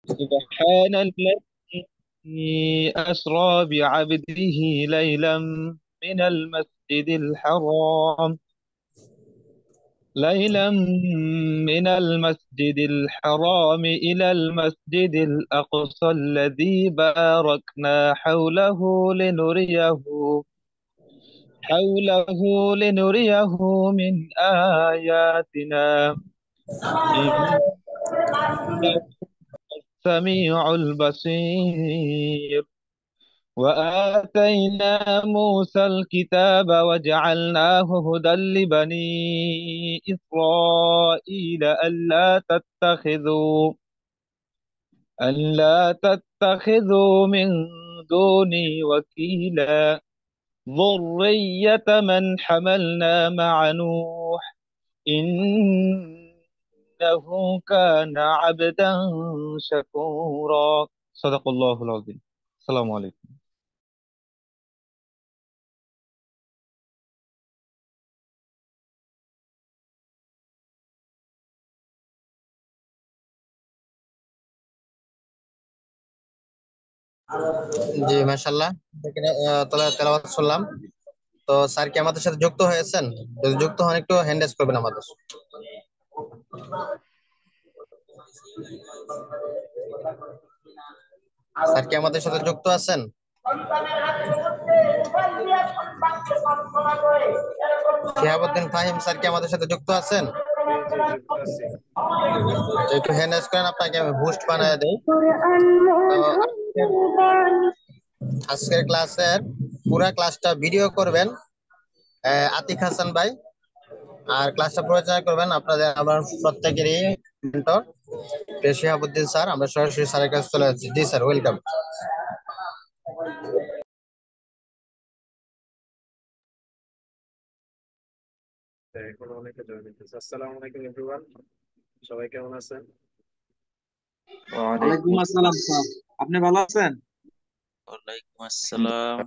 سبحان الذي أسرى بعبده ليلا من المسجد الحرام ليلا من المسجد الحرام إلى المسجد الأقصى الذي باركنا حوله لنريه من آياتنا إنه السميع البصير. وآتينا موسى الكتاب وجعلناه هدى لبني إسرائيل ألا تتخذوا من دوني وكيلا ذرية من حملنا مع نوح إنه كان عبدا شكورا. صدق الله العظيم. السلام عليكم. জি, মাশাআল্লাহ। তাহলে তেলাওয়াত শুনলাম। তো স্যার কি আমাদের সাথে যুক্ত হয়েছেন? যদি যুক্ত হন একটু হ্যান্ড রেজ করবেন আমাদের। স্যার কি আমাদের সাথে যুক্ত আছেন? শিহাবুদ্দিন ফাহিম স্যার কি আমাদের সাথে যুক্ত আছেন? জি জি, যুক্ত আছি। তো একটু হ্যান্ড রেজ করেন, আপনাকে আমি বুস্ট বানায় দেই। তো আজকের ক্লাসের পুরা ক্লাসটা ভিডিও করবেন আতিক হাসান ভাই, আর ক্লাসটা পরিচালনা করবেন আপনাদের আমার প্রত্যেকেরই মেন্টর শিহাবুদ্দিন স্যার। আমরা সরাসরি স্যারের কাছে চলে যাচ্ছি। জি স্যার, ওয়েলকাম। এখন অনেকে জয়েন হচ্ছে। আসসালামু আলাইকুম এভরিওয়ান, সবাই কেমন আছেন? ওয়ালাইকুম আসসালাম স্যার, আপনি ভালো আছেন? ওয়ালাইকুম আসসালাম।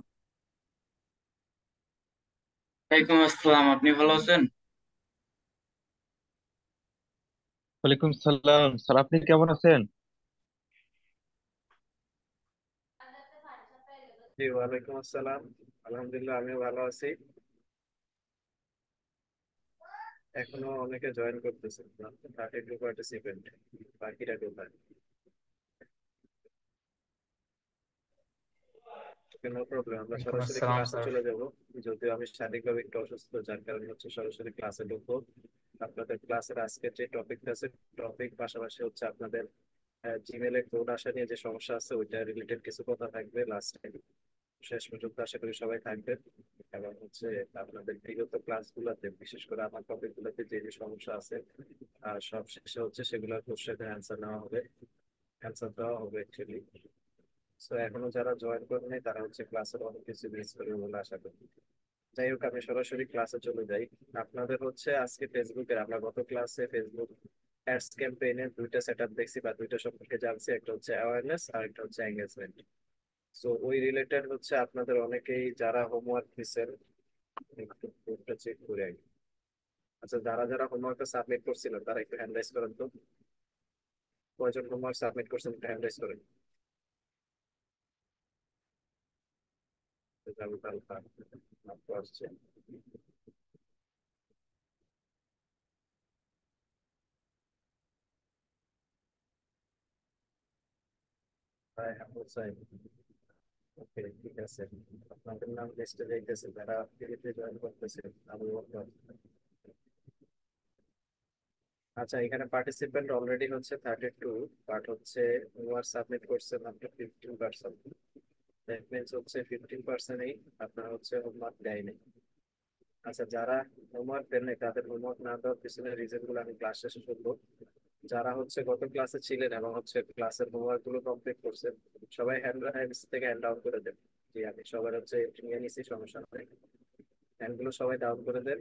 ওয়ালাইকুম আসসালাম, আপনি ভালো আছেন? ওয়ালাইকুম সালাম স্যার, আপনি কেমন আছেন? জি, ওয়ালাইকুম আসসালাম। আলহামদুলিল্লাহ, আমিও ভালো আছি। এখনো অনেকে জয়েন করতেছে, 32 পার্টিসিপেন্ট, বাকিরা কোথায়? নো প্রবলেম, আমরা ওয়ালাইকুম সরাসরি আসসালাম ক্লাসে স্যার। চলে যাব। যদিও আমি শারীরিকভাবে একটু অসুস্থ, যার কারণে হচ্ছে সরাসরি ক্লাসে ঢুকবো। আপনাদের ক্লাসের আজকে যে টপিকটা আছে, টপিক পাশাপাশি হচ্ছে আপনাদের জিমেলে কোড আসা নিয়ে যে সমস্যা আছে ওইটা রিলেটেড কিছু কথা থাকবে লাস্টে। শেষ পর্যন্ত আশা করি সবাই থাকবেন। এবং হচ্ছে আপনাদের বিগত ক্লাসগুলোতে, বিশেষ করে আমার টপিক গুলোতে যে যে সমস্যা আছে সব শেষে হচ্ছে সেগুলোর কোশ্চেনের অ্যান্সার নেওয়া হবে, অ্যান্সার দেওয়া হবে অ্যাকচুয়ালি। সো এখনো যারা জয়েন করেনি তারা হচ্ছে ক্লাসের অনেক কিছু মিস করবে বলে আশা করি। যাই হোক, আমি সরাসরি ক্লাসে চলে যাই। আপনাদের হচ্ছে আজকে ফেসবুকের, আমরা গত ক্লাসে ফেসবুক অ্যাডস ক্যাম্পেইনের দুইটা সেট আপ দেখছি বা দুইটা সম্পর্কে জানছি। একটা হচ্ছে অ্যাওয়ারনেস আর একটা হচ্ছে এঙ্গেজমেন্ট। সো ওই রিলেটেড হচ্ছে আপনাদের অনেকেই যারা হোমওয়ার্ক দিচ্ছেন, একটু কোডটা চেক করে আনি। আচ্ছা, যারা যারা হোমওয়ার্কটা সাবমিট করছিলেন তারা একটু হ্যান্ড রাইজ করেন তো। কয়জন হোমওয়ার্ক সাবমিট করছেন একটু হ্যান্ড রাইজ করেন। যাবো তাহলে মাত্র আসছে। হ্যাঁ, হ্যাঁ, ওকে, ঠিক আছে। আপনাদের নাম লিস্টে যাইতেছে যারা ফ্রিতে জয়েন করতেছে। আবু বকর। আচ্ছা, এখানে পার্টিসিপেন্ট অলরেডি হচ্ছে 32, বাট হচ্ছে হোমওয়ার্ক সাবমিট করছে মাত্র 15%। দ্যাট মিনস হচ্ছে 15%ই আপনার হচ্ছে হোমওয়ার্ক দেয়নি। আচ্ছা, যারা হোমওয়ার্ক দেন নাই তাদের হোমওয়ার্ক না দেওয়ার পিছনে রিজন গুলো আমি ক্লাস শেষে শুনবো। যারা হচ্ছে গত ক্লাসে ছিলেন এবং হচ্ছে ক্লাসের হোমওয়ার্ক গুলো কমপ্লিট করছেন, সবাই হ্যান্ড থেকে হ্যান্ড ডাউন করে দেন। জি, আমি সবার হচ্ছে নিয়ে নিছি, সমস্যা নাই। হ্যান্ড গুলো সবাই ডাউন করে দেন।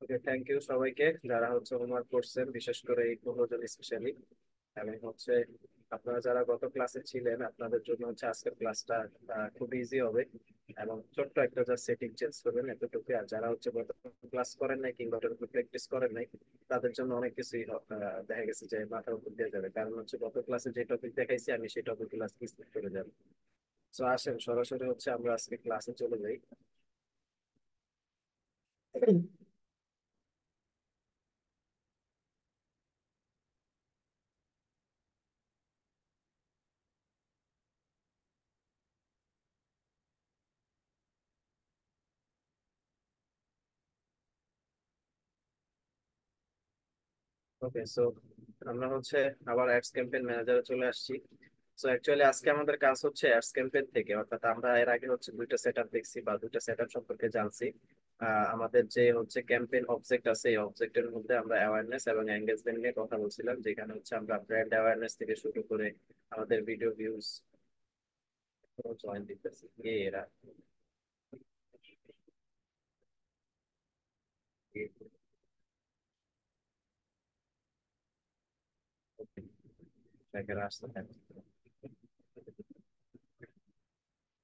ওকে, থ্যাংক ইউ সবাইকে যারা হচ্ছে হোমওয়ার্ক করছেন, বিশেষ করে এই 15 জন স্পেশালি। এবং হচ্ছে আপনারা যারা গত ক্লাসে ছিলেন আপনাদের জন্য হচ্ছে আজকের ক্লাসটা খুব ইজি হবে, এবং ছোট্ট একটা জাস্ট সেটিং চেঞ্জ করবেন এতটুকু। আর যারা হচ্ছে গত ক্লাস করেন নাই কিংবা ওটার উপর প্র্যাকটিস করেন নাই তাদের জন্য অনেক কিছুই দেখা গেছে যে মাথার উপর দিয়ে যাবে, কারণ হচ্ছে গত ক্লাসে যে টপিক দেখাইছি আমি সেই টপিক ক্লাস স্কিপ করে যাব। তো আসেন সরাসরি হচ্ছে আমরা আজকে ক্লাসে চলে যাই। ওকে, সো আমরা হচ্ছে আবার অ্যাডস ক্যাম্পেইন ম্যানেজারে চলে আসছি। সো অ্যাকচুয়ালি আজকে আমাদের কাজ হচ্ছে অ্যাডস ক্যাম্পেইন থেকে, অর্থাৎ আমরা এর আগে হচ্ছে দুইটা সেটআপ দেখছি বা দুইটা সেটআপ সম্পর্কে জানছি। আমাদের যে হচ্ছে ক্যাম্পেইন অবজেক্ট আছে এই অবজেক্টের মধ্যে আমরা অ্যাওয়ারনেস এবং এঙ্গেজমেন্ট নিয়ে কথা বলছিলাম, যেখানে হচ্ছে আমরা ব্র্যান্ড অ্যাওয়ারনেস থেকে শুরু করে আমাদের ভিডিও ভিউজ জয়েন দিতেছি এরা। আসতে থাকে।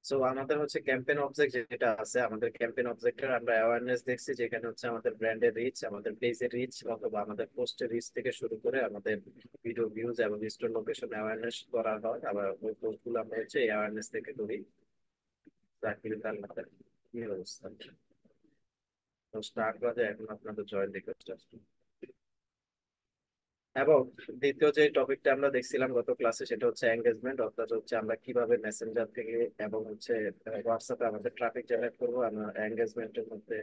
সো আমাদের হচ্ছে ক্যাম্পেইন অবজেক্ট যেটা আছে, আমাদের ক্যাম্পেইন অবজেক্টের আমরা অ্যাওয়ারনেস দেখছি, যেখানে হচ্ছে আমাদের ব্র্যান্ডের রিচ, আমাদের পেজের রিচ অথবা আমাদের পোস্টের রিচ থেকে শুরু করে আমাদের ভিডিও ভিউজ এবং স্টোর লোকেশন অ্যাওয়ারনেস করা হয়। আবার ওই পোস্টগুলো আমরা হচ্ছে অ্যাওয়ারনেস থেকে করি। চাকরির তার কি অবস্থা, তো স্টার্ট বাজে এখন আপনাদের জয়েন রিকোয়েস্ট আসবে। এবং দ্বিতীয় যে টপিকটা আমরা দেখছিলাম গত ক্লাসে সেটা হচ্ছে এঙ্গেজমেন্ট, অর্থাৎ হচ্ছে আমরা কিভাবে মেসেঞ্জার থেকে এবং হচ্ছে হোয়াটসঅ্যাপে আমাদের ট্রাফিক জেনারেট করবো আমরা এঙ্গেজমেন্টের মধ্যে।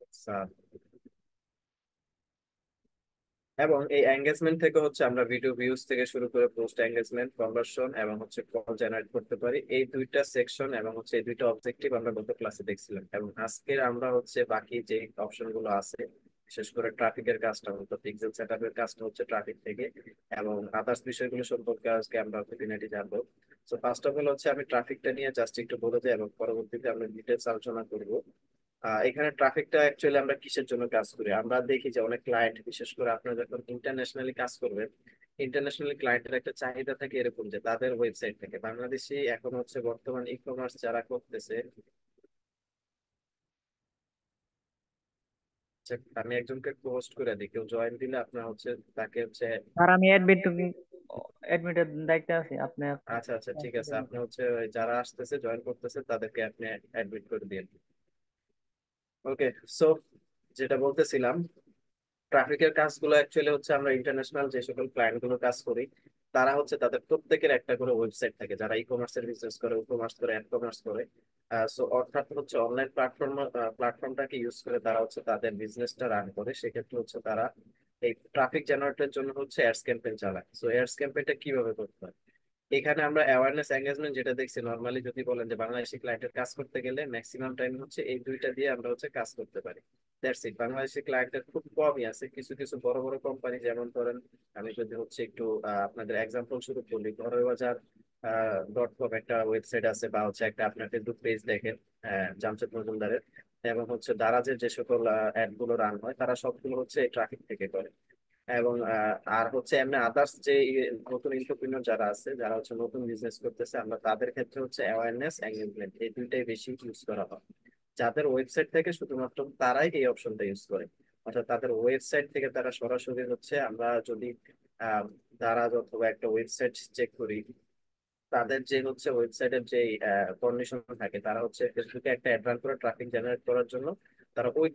আচ্ছা, এবং এই এঙ্গেজমেন্ট থেকে হচ্ছে আমরা ভিডিও ভিউজ থেকে শুরু করে পোস্ট এঙ্গেজমেন্ট, কনভার্সন এবং হচ্ছে কল জেনারেট করতে পারি। এই দুইটা সেকশন এবং হচ্ছে এই দুইটা অবজেক্টিভ আমরা গত ক্লাসে দেখছিলাম, এবং আজকে আমরা হচ্ছে বাকি যে অপশন গুলো আছে বিশেষ করে ট্রাফিকের কাজটা হতো, পিক্সেল সেটআপের কাজটা হচ্ছে ট্রাফিক থেকে, এবং আদার্স বিষয়গুলো সম্পর্কে আজকে আমরা খুঁটিনাটি জানবো। তো ফার্স্ট অফ অল হচ্ছে আমি ট্রাফিকটা নিয়ে জাস্ট একটু বলে দিই এবং পরবর্তীতে আমরা ডিটেলস আলোচনা করবো। এখানে ট্রাফিকটা অ্যাকচুয়ালি আমরা কিসের জন্য কাজ করি, আমরা দেখি যে অনেক ক্লায়েন্ট, বিশেষ করে আপনারা যখন ইন্টারন্যাশনালি কাজ করবেন, ইন্টারন্যাশনাল ক্লায়েন্টের একটা চাহিদা থাকে এরকম যে তাদের ওয়েবসাইট থেকে বাংলাদেশি এখন হচ্ছে বর্তমান ই কমার্স যারা করতেছে। যে আমি একজনকে পোস্ট করে দিই, কেউ জয়েন দিলে আপনার হচ্ছে তাকে হচ্ছে। আর আমি অ্যাডমিটের দায়িত্বে আছি আপনি আচ্ছা আচ্ছা, ঠিক আছে, আপনি হচ্ছে ওই যারা আসতেছে জয়েন করতেছে তাদেরকে আপনি অ্যাডমিট করে দিন। ওকে, সো যেটা বলতেছিলাম, ট্রাফিকের কাজগুলো অ্যাকচুয়ালি হচ্ছে আমরা ইন্টারন্যাশনাল যে সকল ক্লায়েন্ট গুলো কাজ করি তারা হচ্ছে তাদের প্রত্যেকের একটা করে ওয়েবসাইট থাকে, যারা ই কমার্সের বিজনেস করে, ই কমার্স করে, অ্যাড কমার্স করে। সো অর্থাৎ হচ্ছে অনলাইন প্ল্যাটফর্মটাকে ইউজ করে তারা হচ্ছে তাদের বিজনেসটা রান করে। সেক্ষেত্রে হচ্ছে তারা এই ট্রাফিক জেনারেটের জন্য হচ্ছে অ্যাডস ক্যাম্পেইন চালায়। সো অ্যাডস ক্যাম্পেইনটা কিভাবে করতে হয়, এখানে আমরা অ্যাওয়ারনেস এঙ্গেজমেন্ট যেটা দেখছি, নর্মালি যদি বলেন যে বাংলাদেশি ক্লায়েন্টের কাজ করতে গেলে ম্যাক্সিমাম টাইম হচ্ছে এই দুইটা দিয়ে আমরা হচ্ছে কাজ করতে পারি। দ্যাটস ইট, বাংলাদেশি ক্লায়েন্টের খুব কমই আছে। কিছু কিছু বড় বড় কোম্পানি, যেমন ধরেন আমি যদি হচ্ছে একটু আপনাদের এক্সাম্পল শুরু করি, ঘরের বাজার .com একটা ওয়েবসাইট আছে, বা হচ্ছে একটা আপনার ফেসবুক পেজ দেখেন জামশেদ মজুমদারের, এবং হচ্ছে দারাজের যে সকল অ্যাড গুলো রান হয় তারা সবগুলো হচ্ছে ট্রাফিক থেকে করে। এবং আর হচ্ছে এমনি আদার্স যে নতুন এন্টারপ্রেনার যারা আছে, যারা হচ্ছে নতুন বিজনেস করতেছে, আমরা তাদের ক্ষেত্রে হচ্ছে অ্যাওয়ারনেস এঙ্গেজমেন্ট এই দুইটাই বেশি ইউজ করা হয়। যাদের ওয়েবসাইট থেকে শুধুমাত্র তারাই এই অপশনটা ইউজ করে, অর্থাৎ তাদের ওয়েবসাইট থেকে তারা সরাসরি হচ্ছে, আমরা যদি আহ তারা অথবা একটা ওয়েবসাইট চেক করি, তাদের যে হচ্ছে ওয়েবসাইটের যে কন্ডিশন থাকে, তারা হচ্ছে ফেসবুকে একটা অ্যাড রান করে ট্রাফিক জেনারেট করার জন্য তারা ওই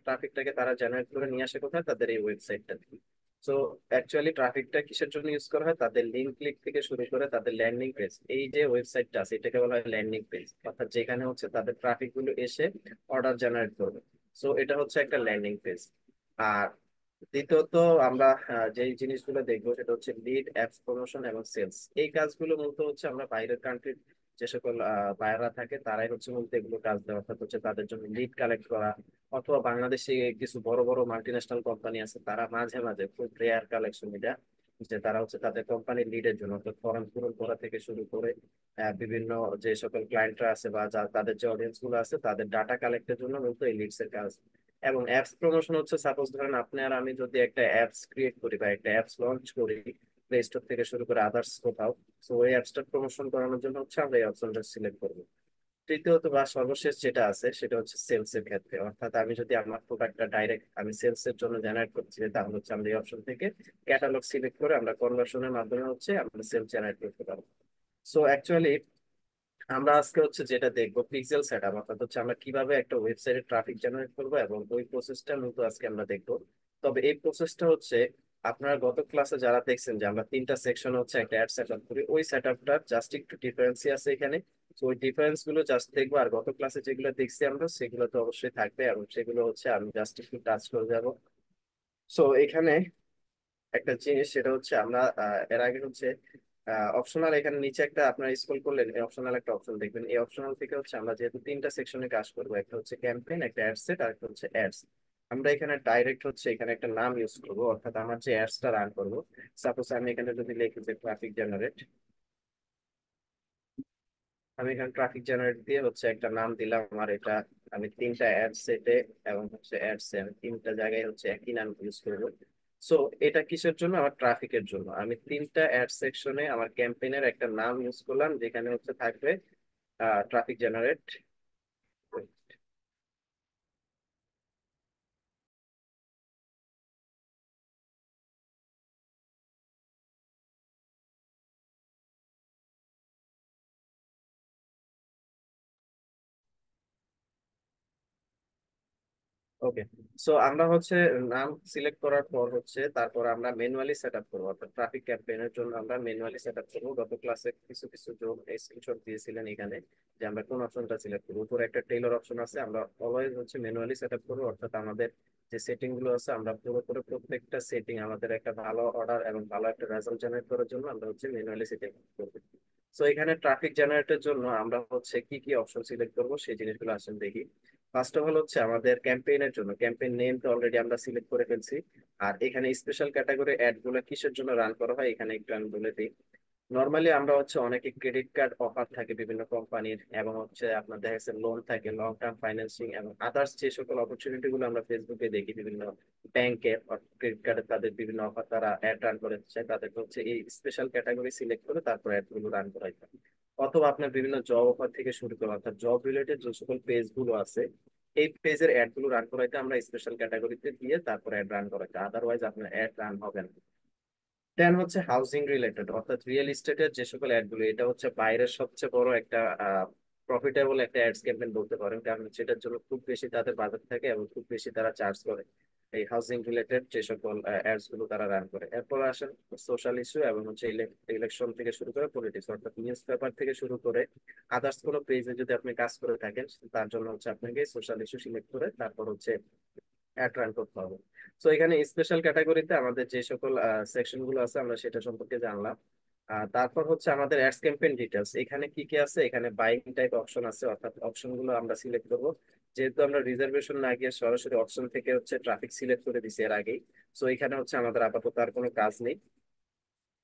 ট্রাফিকটাকে তারা জেনারেট করে নিয়ে আসে কোথায়, তাদের এই ওয়েবসাইটটা। সো অ্যাকচুয়ালি ট্রাফিকটা কিসের জন্য ইউজ করা হয়, তাদের লিঙ্ক ক্লিক থেকে শুরু করে তাদের ল্যান্ডিং পেজ, এই যে ওয়েবসাইটটা আছে এটাকে বলা হয় ল্যান্ডিং পেজ, অর্থাৎ যেখানে হচ্ছে তাদের ট্রাফিক গুলো এসে অর্ডার জেনারেট করবে। সো এটা হচ্ছে একটা ল্যান্ডিং পেজ। আর দ্বিতীয়ত আমরা যে জিনিসগুলো দেখবো সেটা হচ্ছে লিড, অ্যাপস প্রমোশন এবং সেলস। এই কাজগুলো মূলত হচ্ছে আমরা বাইরের কান্ট্রির যে সকল বায়াররা থাকে তারাই হচ্ছে মূলত এগুলো কাজ দেওয়া, অর্থাৎ হচ্ছে তাদের জন্য লিড কালেক্ট করা। অথবা বাংলাদেশে কিছু বড় বড় মাল্টিন্যাশনাল কোম্পানি আছে, তারা মাঝে মাঝে খুব রেয়ার কালেকশন এটা, যে তারা হচ্ছে তাদের কোম্পানির লিডের জন্য, অর্থাৎ ফর্ম পূরণ করা থেকে শুরু করে বিভিন্ন যে সকল ক্লায়েন্টরা আছে বা তাদের যে অডিয়েন্স গুলো আছে তাদের ডাটা কালেক্টের জন্য মূলত এই লিডস এর কাজ। এবং অ্যাপস প্রমোশন হচ্ছে, সাপোজ ধরেন আপনি আর আমি যদি একটা অ্যাপস ক্রিয়েট করি বা একটা অ্যাপস লঞ্চ করি, প্লে স্টোর থেকে শুরু করে আদার্স কোথাও। তো ওই অ্যাপসটা প্রমোশন করানোর জন্য হচ্ছে আমরা এই অপশনটা সিলেক্ট করবো। তৃতীয়ত বা সর্বশেষ যেটা আছে সেটা হচ্ছে সেলস এর ক্ষেত্রে, অর্থাৎ আমি যদি আমার প্রোডাক্টটা ডাইরেক্ট আমি সেলস এর জন্য জেনারেট করছি, তাহলে হচ্ছে আমরা এই অপশন থেকে ক্যাটালগ সিলেক্ট করে আমরা কনভার্সনের মাধ্যমে হচ্ছে আমরা সেলস জেনারেট করতে পারবো। সো অ্যাকচুয়ালি আমরা আজকে হচ্ছে যেটা দেখবো পিক্সেল সেটআপ, অর্থাৎ হচ্ছে আমরা কিভাবে একটা ওয়েবসাইটে ট্রাফিক জেনারেট করবো এবং ওই প্রসেসটা মূলত আজকে আমরা দেখবো। তবে এই প্রসেসটা হচ্ছে আপনারা গত ক্লাসে যারা দেখছেন যে আমরা তিনটা সেকশন হচ্ছে একটা অ্যাড সেটআপ করি, ওই সেটআপটার জাস্ট একটু ডিফারেন্সই আছে এখানে। তো ওই ডিফারেন্স গুলো জাস্ট দেখবো, আর গত ক্লাসে যেগুলো দেখছি আমরা সেগুলো তো অবশ্যই থাকবে, এবং সেগুলো হচ্ছে আমি জাস্ট একটু টাচ করে যাবো। সো এখানে একটা জিনিস সেটা হচ্ছে আমরা এর আগে হচ্ছে অপশনাল, এখানে নিচে একটা আপনার স্ক্রল করলেন এই অপশনাল একটা অপশন দেখবেন। এই অপশনাল থেকে হচ্ছে আমরা যেহেতু তিনটা সেকশনে কাজ করবো, একটা হচ্ছে ক্যাম্পেইন, একটা অ্যাড সেট, আর একটা হচ্ছে অ্যাডস। আমরা এখানে ডাইরেক্ট হচ্ছে এখানে একটা নাম ইউজ করবো, অর্থাৎ আমার যে অ্যাডসটা রান করবো, সাপোজ আমি এখানে যদি লিখি যে ট্রাফিক জেনারেট, আমি এখানে ট্রাফিক জেনারেট দিয়ে হচ্ছে একটা নাম দিলাম আমার এটা। আমি তিনটা অ্যাড সেটে এবং হচ্ছে অ্যাডসে আমি তিনটা জায়গায় হচ্ছে একই নাম ইউজ করবো। সো এটা কিসের জন্য? আমার ট্রাফিকের জন্য। আমি তিনটা অ্যাড সেকশনে আমার ক্যাম্পেইনের একটা নাম ইউজ করলাম, যেখানে হচ্ছে থাকবে ট্রাফিক জেনারেট। ওকে। সো আমরা হচ্ছে নাম সিলেক্ট করার পর হচ্ছে তারপর আমরা ম্যানুয়ালি সেট আপ করবো, অর্থাৎ ট্রাফিক ক্যাম্পেইনের জন্য আমরা ম্যানুয়ালি সেট আপ করবো। গত ক্লাসে কিছু কিছু যোগ স্ক্রিনশট দিয়েছিলেন এখানে যে আমরা কোন অপশনটা সিলেক্ট করবো। উপরে একটা টেইলর অপশন আছে, আমরা অলওয়েজ হচ্ছে ম্যানুয়ালি সেট আপ করবো, অর্থাৎ আমাদের যে সেটিং গুলো আছে আমরা পুরোপুরি প্রত্যেকটা সেটিং আমাদের একটা ভালো অর্ডার এবং ভালো একটা রেজাল্ট জেনারেট করার জন্য আমরা হচ্ছে ম্যানুয়ালি সেটিং করবো। সো এখানে ট্রাফিক জেনারেটের জন্য আমরা হচ্ছে কি কি অপশন সিলেক্ট করবো সেই জিনিসগুলো আসেন দেখি। ফার্স্ট অফ অল হচ্ছে আমাদের ক্যাম্পেইনের জন্য ক্যাম্পেইন নেম তো অলরেডি আমরা সিলেক্ট করে ফেলছি। আর এখানে স্পেশাল ক্যাটাগরি অ্যাড গুলো কিসের জন্য রান করা হয় এখানে একটু আমি বলে দিই। নর্মালি আমরা হচ্ছে অনেকে ক্রেডিট কার্ড অফার থাকে বিভিন্ন কোম্পানির, এবং হচ্ছে আপনার দেখা যাচ্ছে লোন থাকে, লং টার্ম ফাইন্যান্সিং এবং আদার্স যে সকল অপরচুনিটি গুলো আমরা ফেসবুকে দেখি, বিভিন্ন ব্যাংকে ক্রেডিট কার্ডে তাদের বিভিন্ন অফার তারা অ্যাড রান করে চায়, তাদেরকে হচ্ছে এই স্পেশাল ক্যাটাগরি সিলেক্ট করে তারপর অ্যাড গুলো রান করা হয়। অথবা আপনার বিভিন্ন জব অফার থেকে শুরু করে অর্থাৎ জব রিলেটেড যে সকল পেজ গুলো আছে, এই পেজের অ্যাড গুলো রান করাইতে আমরা স্পেশাল ক্যাটাগরিতে দিয়ে তারপর অ্যাড রান করাইতে, আদারওয়াইজ আপনার অ্যাড রান হবে না। দেন হচ্ছে হাউজিং রিলেটেড অর্থাৎ রিয়েল এস্টেটের যে সকল অ্যাড গুলো, এটা হচ্ছে বাইরের সবচেয়ে বড় একটা প্রফিটেবল একটা অ্যাডস ক্যাম্পেইন বলতে পারেন, কারণ সেটার জন্য খুব বেশি তাদের বাজেট থাকে এবং খুব বেশি তারা চার্জ করে। এই হাউজিং রিলেটেড যে সকল অ্যাডস গুলো তারা রান করে। এরপর আসেন সোশ্যাল ইস্যু এবং হচ্ছে ইলেকশন থেকে শুরু করে পলিটিক্স, অর্থাৎ নিউজ পেপার থেকে শুরু করে আদার্স কোনো পেজে যদি আপনি কাজ করে থাকেন, তার জন্য হচ্ছে আপনাকে সোশ্যাল ইস্যু সিলেক্ট করে তারপর হচ্ছে অ্যাড রান করতে হবে। তো এখানে স্পেশাল ক্যাটাগরিতে আমাদের যে সকল সেকশন গুলো আছে আমরা সেটা সম্পর্কে জানলাম। তারপর হচ্ছে আমাদের অ্যাডস ক্যাম্পেইন ডিটেলস, এখানে কি কি আছে? এখানে বাইং টাইপ অপশন আছে, অর্থাৎ অপশন গুলো আমরা সিলেক্ট করব। যেহেতু আমরা রিজার্ভেশন না গিয়ে সরাসরি অপশন থেকে হচ্ছে ট্রাফিক সিলেক্ট করে দিছি এর আগেই, সো এখানে হচ্ছে আমাদের আপাতত আর কোনো কাজ নেই।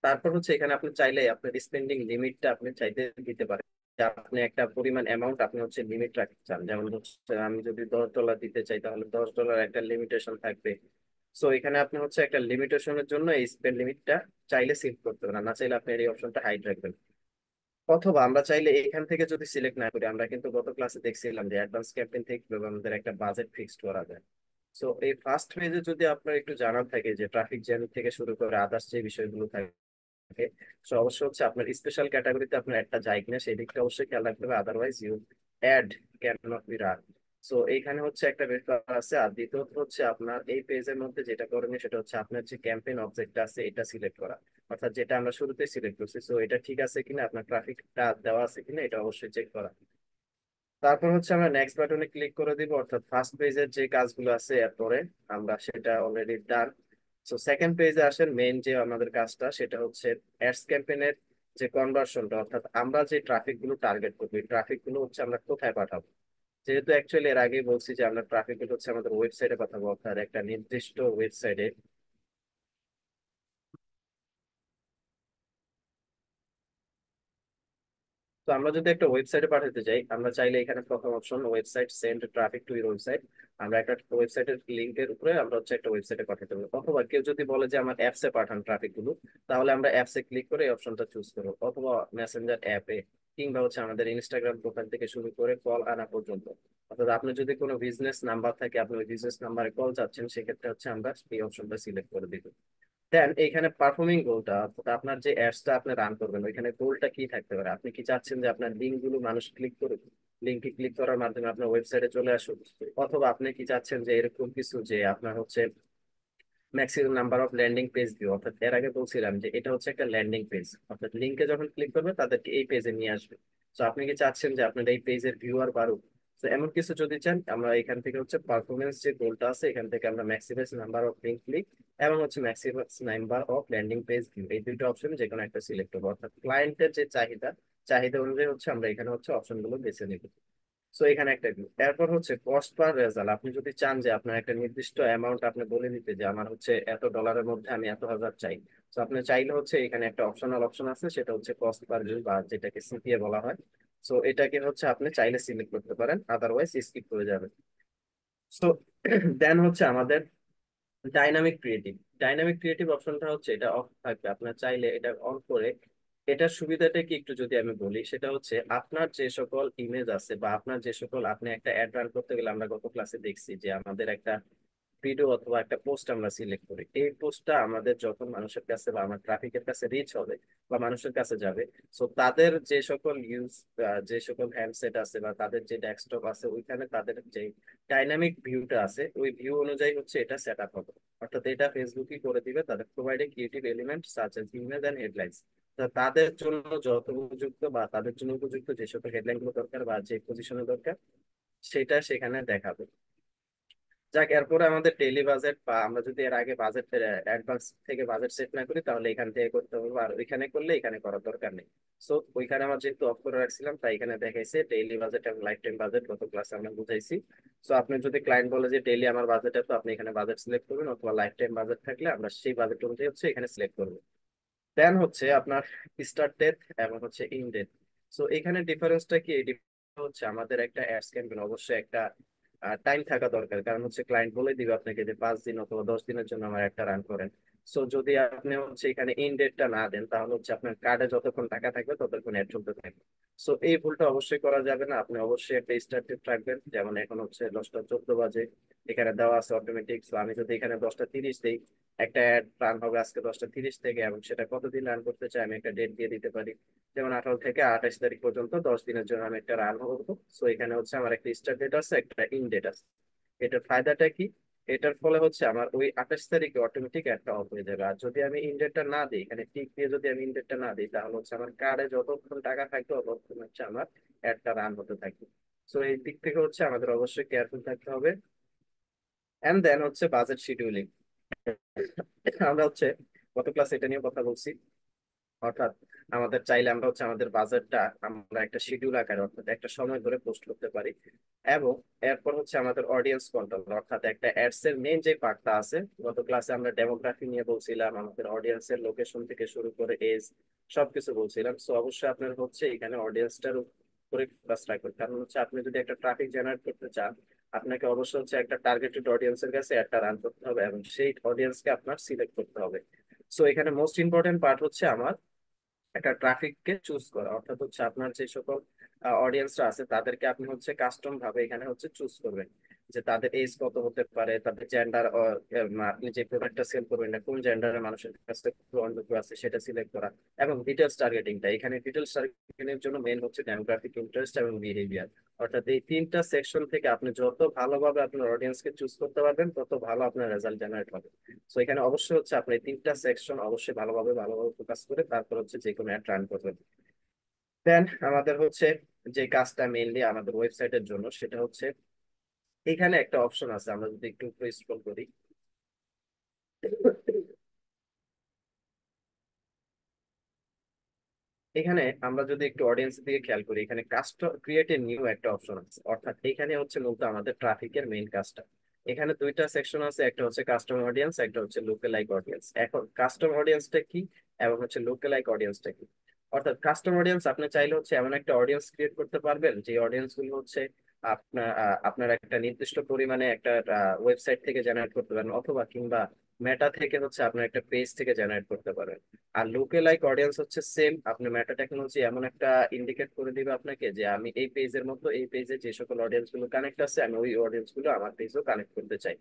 তারপর হচ্ছে এখানে আপনি চাইলে আপনার স্পেন্ডিং লিমিটটা আপনি চাইতে দিতে পারেন, যে আপনি একটা পরিমাণ অ্যামাউন্ট আপনি হচ্ছে লিমিট রাখতে চান। যেমন হচ্ছে আমি যদি $10 দিতে চাই তাহলে $10 একটা লিমিটেশন থাকবে। সো এখানে আপনি হচ্ছে একটা লিমিটেশনের জন্য এই স্পেন্ড লিমিটটা চাইলে সেট করতে পারেন, না চাইলে আপনি এই অপশনটা হাইড রাখবেন। অথবা আমরা চাইলে এখান থেকে যদি সিলেক্ট না করি, আমরা কিন্তু গত ক্লাসে দেখছিলাম যে অ্যাডভান্স ক্যাম্পেইন থেকে কিভাবে আমাদের একটা বাজেট ফিক্সড করা যায়। সো এই ফার্স্ট পেজে যদি আপনার একটু জানা থাকে যে ট্রাফিক জ্যাম থেকে শুরু করে আদার্স যে বিষয়গুলো থাকে, তো অবশ্যই হচ্ছে আপনার স্পেশাল ক্যাটাগরিতে আপনার একটা যায় কিনা সেই দিকটা অবশ্যই খেয়াল রাখতে হবে, otherwise you ad can not be run. So এইখানে হচ্ছে একটা ব্যাপার আছে। আর দ্বিতীয়ত হচ্ছে আপনার এই পেজের মধ্যে যেটা করণীয় সেটা হচ্ছে আপনার যে ক্যাম্পেইন অবজেক্টটা আছে এটা সিলেক্ট করা, অর্থাৎ যেটা আমরা শুরুতেই সিলেক্ট করছি, সো এটা ঠিক আছে কিনা, আপনার ট্রাফিকটা দেওয়া আছে কিনা এটা অবশ্যই চেক করা। তারপর হচ্ছে আমরা নেক্সট বাটনে ক্লিক করে দিব, অর্থাৎ ফার্স্ট পেজের যে কাজগুলো আছে এরপরে আমরা সেটা অলরেডি ডান। সো সেকেন্ড পেজে আসেন, মেইন যে আমাদের কাজটা সেটা হচ্ছে অ্যাডস ক্যাম্পেইনের যে কনভার্সনটা, অর্থাৎ আমরা যে ট্রাফিক গুলো টার্গেট করবো এই ট্রাফিক গুলো হচ্ছে আমরা কোথায় পাঠাবো। যেহেতু অ্যাকচুয়ালি এর আগেই বলছি যে আমরা ট্রাফিক গুলো হচ্ছে আমাদের ওয়েবসাইটে পাঠাবো, অর্থাৎ একটা নির্দিষ্ট ওয়েবসাইটে। তো আমরা যদি একটা ওয়েবসাইটে পাঠাতে চাই, আমরা চাইলে এখানে প্রথম option website send traffic to your website, আমরা একটা ওয়েবসাইটের লিংকের উপরে আমরা হচ্ছে একটা ওয়েবসাইটে পাঠাতে পারবো। অথবা কেউ যদি বলে যে আমার অ্যাপসে পাঠান ট্রাফিক গুলো, তাহলে আমরা অ্যাপসে ক্লিক করে এই অপশনটা চুজ করবো, অথবা মেসেঞ্জার অ্যাপে, কিংবা হচ্ছে আমাদের ইনস্টাগ্রাম প্রোফাইল থেকে শুরু করে কল আনা পর্যন্ত। অর্থাৎ আপনার যদি কোনো বিজনেস নাম্বার থাকে, আপনি ওই বিজনেস নাম্বারে কল চাচ্ছেন, সেক্ষেত্রে হচ্ছে আমরা এই অপশনটা সিলেক্ট করে দিব। দেন এইখানে পারফর্মিং গোলটা, অর্থাৎ আপনার যে অ্যাডসটা আপনি রান করবেন ওইখানে গোলটা কি থাকতে পারে। আপনি কি চাচ্ছেন যে আপনার লিঙ্ক গুলো মানুষ ক্লিক করুক, লিঙ্কে ক্লিক করার মাধ্যমে আপনার ওয়েবসাইটে চলে আসুক, অথবা আপনি কি চাচ্ছেন যে এরকম কিছু যে আপনার হচ্ছে maximum number of landing page view. অর্থাৎ এর আগে বলছিলাম যে এটা হচ্ছে একটা ল্যান্ডিং পেজ, অর্থাৎ লিঙ্কে যখন ক্লিক করবে তাদেরকে এই পেজে নিয়ে আসবে। তো আপনি কি চাচ্ছেন যে আপনার এই পেজের ভিউয়ার বাড়ুক, তো এমন কিছু যদি চান, আমরা এখান থেকে হচ্ছে পারফরমেন্স যে গোলটা আছে এখান থেকে আমরা maximize number of link click এবং হচ্ছে maximize number of landing page view, এই দুটো অপশন যে কোনো একটা সিলেক্ট করবো। অর্থাৎ ক্লায়েন্টের যে চাহিদা, চাহিদা অনুযায়ী হচ্ছে আমরা এখানে হচ্ছে অপশনগুলো বেছে নিব। সো এখানে একটা view। এরপর হচ্ছে কস্ট পার রেজাল্ট। আপনি যদি চান যে আপনার একটা নির্দিষ্ট অ্যামাউন্ট আপনি বলে দিতে যে আমার হচ্ছে এত ডলারের মধ্যে আমি এত হাজার চাই, তো আপনি চাইলে হচ্ছে এখানে একটা অপশনাল অপশন আছে, সেটা হচ্ছে কস্ট পার ভিউ বা যেটাকে সিপিএ বলা হয়। সো এটাকে হচ্ছে আপনি চাইলে সিলেক্ট করতে পারেন, আদারওয়াইজ স্কিপ করে যাবেন। সো দেন হচ্ছে আমাদের ডাইনামিক ক্রিয়েটিভ। ডাইনামিক ক্রিয়েটিভ অপশনটা হচ্ছে এটা অফ থাকবে, আপনার চাইলে এটা অন করে। এটার সুবিধাটা কি একটু যদি আমি বলি, সেটা হচ্ছে আপনার যে সকল ইমেজ আছে বা আপনার যে সকল, আপনি একটা অ্যাড রান করতে গেলে আমরা গত ক্লাসে দেখছি যে আমাদের একটা ভিডিও অথবা একটা পোস্ট আমরা সিলেক্ট করি, এই পোস্টটা আমাদের যখন মানুষের কাছে বা আমার ট্রাফিকের কাছে রিচ হবে বা মানুষের কাছে যাবে, সো তাদের যে সকল ইউজ, যে সকল হ্যান্ডসেট আছে বা তাদের যে ডেস্কটপ আছে, ওইখানে তাদের যে ডাইনামিক ভিউটা আছে ওই ভিউ অনুযায়ী হচ্ছে এটা সেট আপ হবে। অর্থাৎ এটা ফেসবুকই করে দিবে, তাদের প্রোভাইডে creative element such as image and headlines. তাদের জন্য যত উপযুক্ত বা তাদের জন্য উপযুক্ত যে সকল হেডলাইন গুলো দরকার বা যে পজিশনে দরকার, সেটা সেখানে দেখাবে। যাক, এরপরে আমাদের ডেইলি বাজেট, বা আমরা যদি এর আগে বাজেট অ্যাডভান্স থেকে বাজেট সেট না করি তাহলে এখান থেকে করতে হবে, আর ওইখানে করলে এখানে করার দরকার নেই। সো ওইখানে আমার যেহেতু অফ করে রাখছিলাম তাই এখানে দেখাইছে ডেইলি বাজেট এবং লাইফ টাইম বাজেট, গত ক্লাসে আমরা বুঝাইছি। সো আপনি যদি ক্লায়েন্ট বলে যে ডেইলি আমার বাজেট, তো আপনি এখানে বাজেট সিলেক্ট করবেন, অথবা লাইফ টাইম বাজেট থাকলে আমরা সেই বাজেট অনুযায়ী হচ্ছে এখানে সিলেক্ট করবো। দেন হচ্ছে আপনার স্টার্ট ডেট এবং হচ্ছে ইন ডেট। সো এখানে ডিফারেন্সটা কি, এই difference হচ্ছে আমাদের একটা অ্যাডস ক্যাম্পেইন অবশ্যই একটা টাইম থাকা দরকার, কারণ হচ্ছে ক্লায়েন্ট বলে দিবে আপনাকে যে 5 দিন অথবা 10 দিনের জন্য আমার একটা রান করেন। সো যদি আপনি হচ্ছে এখানে ইন ডেটটা না দেন, তাহলে হচ্ছে আপনার কার্ডে যতক্ষণ টাকা থাকবে ততক্ষণ অ্যাড চলতে থাকবে। সো এই ভুলটা অবশ্যই করা যাবে না, আপনি অবশ্যই একটা স্টার্ট ডেট রাখবেন। যেমন এখন হচ্ছে 10টা 14 বাজে, এখানে দেওয়া আছে অটোমেটিক। সো আমি যদি এখানে 10টা 30 দিই, একটা অ্যাড রান হবে আজকে 10টা 30 থেকে, এবং সেটা কতদিন রান করতে চাই আমি একটা ডেট দিয়ে দিতে পারি। যেমন 18 থেকে 28 তারিখ পর্যন্ত 10 দিনের জন্য আমি একটা রান করবো। সো এখানে হচ্ছে আমার একটা স্টার্ট ডেট আছে, একটা ইন ডেট আছে। এটার ফায়দাটা কি, এটার ফলে হচ্ছে আমার ওই 28 তারিখে অটোমেটিক একটা অফ হয়ে যাবে। আর যদি আমি ইন ডেটটা না দিই, এখানে টিক দিয়ে যদি আমি ইন ডেটটা না দিই, তাহলে হচ্ছে আমার কার্ডে যতক্ষণ টাকা থাকবে ততক্ষণ হচ্ছে আমার অ্যাডটা রান হতে থাকবে। সো এই দিক থেকে হচ্ছে আমাদের অবশ্যই কেয়ারফুল থাকতে হবে। এন্ড দেন হচ্ছে বাজেট শিডিউলিং। আমরা হচ্ছে গত ক্লাসে এটা নিয়ে কথা বলছি। অর্থাৎ আমাদের চাইলে আমরা হচ্ছে আমাদের বাজেটটা আমরা একটা শিডিউল আকারে, অর্থাৎ একটা সময় ধরে পোস্ট করতে পারি। এবং এরপর হচ্ছে আমাদের অডিয়েন্স কন্ট্রোল, অর্থাৎ একটা অ্যাডস এর মেইন যে পার্টটা আছে, গত ক্লাসে আমরা ডেমোগ্রাফি নিয়ে বলছিলাম, আমাদের অডিয়েন্স এর লোকেশন থেকে শুরু করে এজ সবকিছু বলছিলাম। সো অবশ্যই আপনার হচ্ছে এখানে অডিয়েন্সটার উপরে ফোকাস রাখবেন, কারণ হচ্ছে আপনি যদি একটা ট্রাফিক জেনারেট করতে চান, আপনাকে অবশ্যই হচ্ছে একটা টার্গেটেড অডিয়েন্সের কাছে একটা রান করতে হবে এবং সেই অডিয়েন্সকে আপনার সিলেক্ট করতে হবে। সো এখানে মোস্ট ইম্পর্টেন্ট পার্ট হচ্ছে আমার একটা ট্রাফিককে চুজ করা, অর্থাৎ হচ্ছে আপনার যে সকল অডিয়েন্সরা আছে তাদেরকে আপনি হচ্ছে কাস্টম ভাবে এখানে হচ্ছে চুজ করবেন, যে তাদের এজ কত হতে পারে, তাদের জেন্ডার, আপনি যে প্রোডাক্টটা সেল করবেন না কোন জেন্ডারের মানুষের কাছে গ্রহণযোগ্য আছে সেটা সিলেক্ট করা। এবং ডিটেলস টার্গেটিংটা, এখানে ডিটেলস টার্গেটিং এর জন্য মেইন হচ্ছে ডেমোগ্রাফিক, ইন্টারেস্ট এবং বিহেভিয়ার। অর্থাৎ এই 3টা সেকশন থেকে আপনি যত ভালোভাবে আপনার অডিয়েন্সকে চুজ করতে পারবেন তত ভালো আপনার রেজাল্ট জেনারেট হবে। তো এখানে অবশ্যই হচ্ছে আপনি এই 3টা সেকশন অবশ্যই ভালোভাবে ভালোভাবে ফোকাস করে তারপর হচ্ছে যে কোনো একটা রান করবেন। দেন আমাদের হচ্ছে যে কাজটা মেইনলি আমাদের ওয়েবসাইটের জন্য, সেটা হচ্ছে এখানে একটা অপশন আছে, আমরা যদি একটু উপরে স্ক্রল করি, এখানে আমরা যদি একটু অডিয়েন্স দিকে খেয়াল করি, এখানে কাস্টম ক্রিয়েট এ নিউ একটা অপশন আছে। অর্থাৎ এখানে হচ্ছে মূলত আমাদের ট্রাফিকের মেইন কাজটা। এখানে 2টা সেকশন আছে, একটা হচ্ছে কাস্টম অডিয়েন্স, একটা হচ্ছে লোকালাইক অডিয়েন্স। এখন কাস্টম অডিয়েন্সটা কি এবং হচ্ছে লোকালাইক অডিয়েন্সটা কি, অর্থাৎ কাস্টম অডিয়েন্স আপনি চাইলে হচ্ছে এমন একটা অডিয়েন্স ক্রিয়েট করতে পারবেন যে অডিয়েন্স গুলো হচ্ছে আপনার একটা নির্দিষ্ট পরিমাণে একটা ওয়েবসাইট থেকে জেনারেট করতে পারেন, অথবা কিংবা মেটা থেকে হচ্ছে আপনার একটা পেজ থেকে জেনারেট করতে পারেন। আর লোকে লাইক অডিয়েন্স হচ্ছে সেম, আপনি মেটা টেকনোলজি এমন একটা ইন্ডিকেট করে দিবে আপনাকে যে আমি এই পেজের মতো এই পেজে যে সকল অডিয়েন্স গুলো কানেক্ট আছে আমি ওই অডিয়েন্স গুলো আমার পেজেও কানেক্ট করতে চাই।